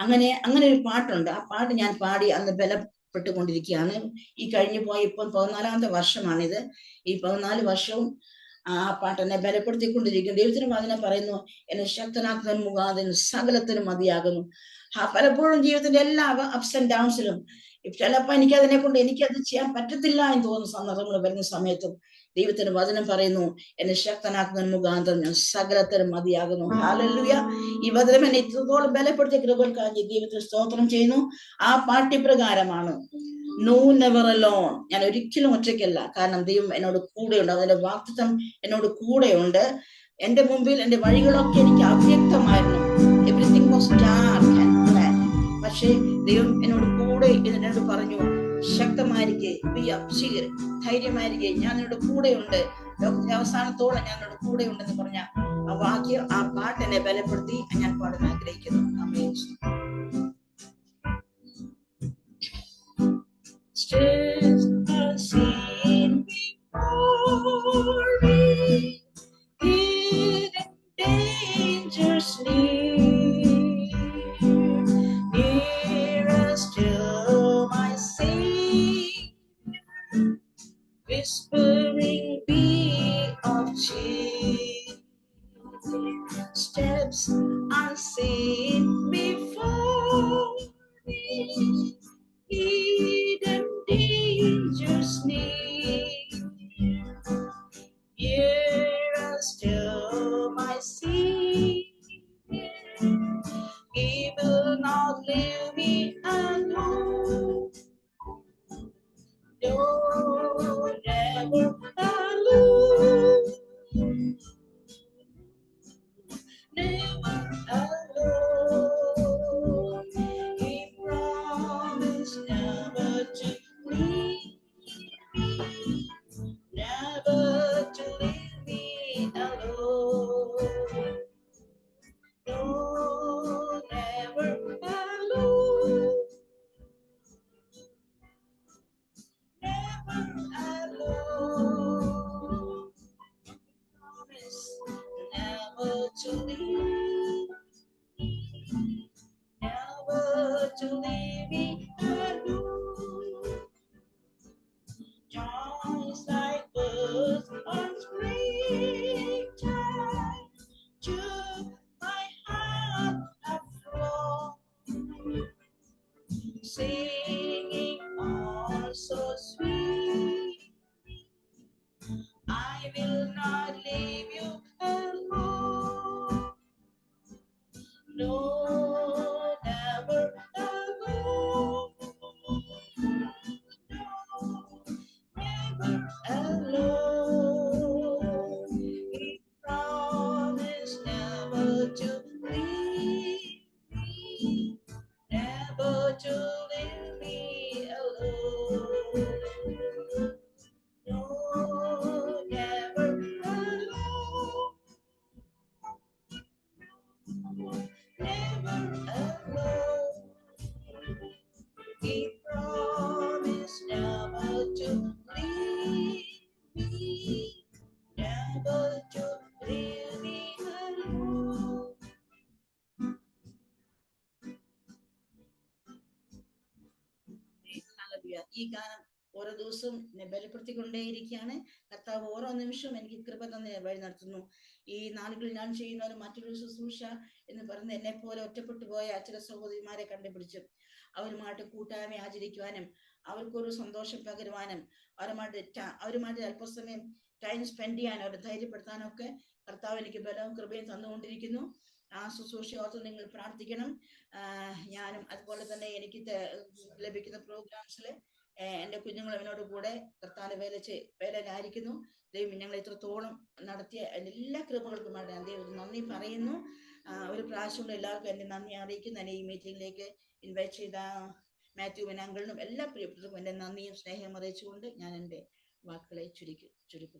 അങ്ങനെ ഒരു പാട്ടുണ്ട്. ആ പാട്ട് ഞാൻ പാടി അന്ന് ബലപ്പെട്ടുകൊണ്ടിരിക്കുകയാണ്. ഈ കഴിഞ്ഞു പോയ ഇപ്പം 14ാമത്തെ വർഷമാണിത്. ഈ 14 വർഷവും ആ പാട്ട് എന്നെ ബലപ്പെടുത്തിക്കൊണ്ടിരിക്കും. ദൈവത്തിന് വചനം പറയുന്നു, എന്നെ ശക്തനാക്കുന്നവൻ മുഖാന്തരം സകലത്തിനും മതിയാകുന്നു. പലപ്പോഴും ജീവിതത്തിന്റെ എല്ലാ അപ്സ് ആൻഡ് ഡൗൺസിലും ചിലപ്പോ എനിക്കത് ചെയ്യാൻ പറ്റത്തില്ല എന്ന് തോന്നുന്ന സന്ദർഭങ്ങൾ വരുന്ന സമയത്തും ദൈവത്തിന്റെ വചനം പറയുന്നു, എന്നെ ശക്തനാക്കുന്നവൻ മുഖാന്തരം ഞാൻ സകലത്തിനും മതിയാകുന്നു. ഹല്ലേലൂയ. ഈ വചനം എന്നെ ഇത്രത്തോളം ബലപ്പെടുത്തിയ കൃപകൾക്കായി ദൈവത്തിന് സ്തോത്രം ചെയ്യുന്നു. ആ പാഠ്യപ്രകാരമാണ് നോ നെവർ അലോൺ. ഞാൻ ഒരിക്കലും ഒറ്റയ്ക്കല്ല. കാരണം ദൈവം എന്നോട് കൂടെയുണ്ട്. അതിന്റെ വാക്തത്വം എന്നോട് കൂടെയുണ്ട്. എന്റെ മുമ്പിൽ എന്റെ വഴികളൊക്കെ എനിക്ക് അവ്യക്തമായിരുന്നു. Everything was dark and black. പക്ഷേ ദൈവം എന്നോട് കൂടെ എന്നോട് പറഞ്ഞു, ശക്തമായിരിക്കെ, ധൈര്യമായിരിക്കെ, ഞാൻ നിന്നോട് കൂടെയുണ്ട്, ലോകത്തിന്റെ അവസാനത്തോളം ഞാൻ നിന്നോട് കൂടെ ഉണ്ടെന്ന് പറഞ്ഞ ആ വാക്യം, ആ പാട്ട് എന്നെ ബലപ്പെടുത്തി. ഞാൻ പാടാൻ ആഗ്രഹിക്കുന്നു. ആമേൻ. Stars are seen before me, hidden dangers near still my Savior, whispering be of cheer. Steps unseen before me, hidden dangers near. Here still my Savior, He will not leave me alone. No, never alone. Never alone. He promised never to leave me, never to leave me alone. No, never alone. Never alone. Promise never to leave me, never to leave me alone. Joys like birds on springtime to my heart have flown, singing all so sweet. I will not leave you alone. No, never alone. No, never alone. He promised never to leave me, never to leave me alone. No, never alone. Never alone. He promised never to leave me, never to leave me alone. Hallelujah. ഈ ഗാനം ഓരോ ദിവസവും എന്നെ ബലപ്പെടുത്തിക്കൊണ്ടേയിരിക്കുകയാണ്. കർത്താവ് ഓരോ നിമിഷവും എനിക്ക് കൃപ തന്നെ വഴി നടത്തുന്നു. ഈ നാളുകളിൽ ഞാൻ ചെയ്യുന്ന ഒരു മറ്റൊരു ശുശ്രൂഷ എന്ന് പറയുന്നത്, എന്നെ പോലെ ഒറ്റപ്പെട്ടു പോയ ചില സഹോദരിമാരെ കണ്ടുപിടിച്ച് അവരുമായിട്ട് കൂട്ടായ്മ ആചരിക്കുവാനും അവർക്കൊരു സന്തോഷം പകരുവാനും അവരുമായിട്ട് അല്പസമയം ടൈം സ്പെൻഡ് ചെയ്യാനും അവരെ ധൈര്യപ്പെടുത്താനും ഒക്കെ കർത്താവ് എനിക്ക് ബലവും കൃപയും തന്നുകൊണ്ടിരിക്കുന്നു. ആ ശുശ്രൂഷയോർത്ത് നിങ്ങൾ പ്രാർത്ഥിക്കണം. ഞാനും അതുപോലെ തന്നെ എനിക്ക് ലഭിക്കുന്ന പ്രോഗ്രാംസിൽ എൻ്റെ കുഞ്ഞുങ്ങൾ അവനോട് കൂടെ കർത്താവ് വേലയിലായിരിക്കുന്നു. ദൈവം ഞങ്ങൾ ഇത്രത്തോളം നടത്തിയ എല്ലാ കൃപകൾക്കുമായിട്ട് ഞാൻ ദൈവത്തിന് നന്ദി പറയുന്നു. ഒരു പ്രാവശ്യം കൂടെ എല്ലാവർക്കും എൻ്റെ നന്ദി അറിയിക്കുന്നു. എന്നെ ഈ മീറ്റിംഗിലേക്ക് ഇൻവൈറ്റ് ചെയ്ത മാത്യുവിനും അങ്കിളിനും എല്ലാ പ്രിയപ്പെട്ടവർക്കും എൻ്റെ നന്ദിയും സ്നേഹവും അറിയിച്ചുകൊണ്ട് ഞാൻ എൻ്റെ വാക്കുകളെ ചുരുക്കുന്നു.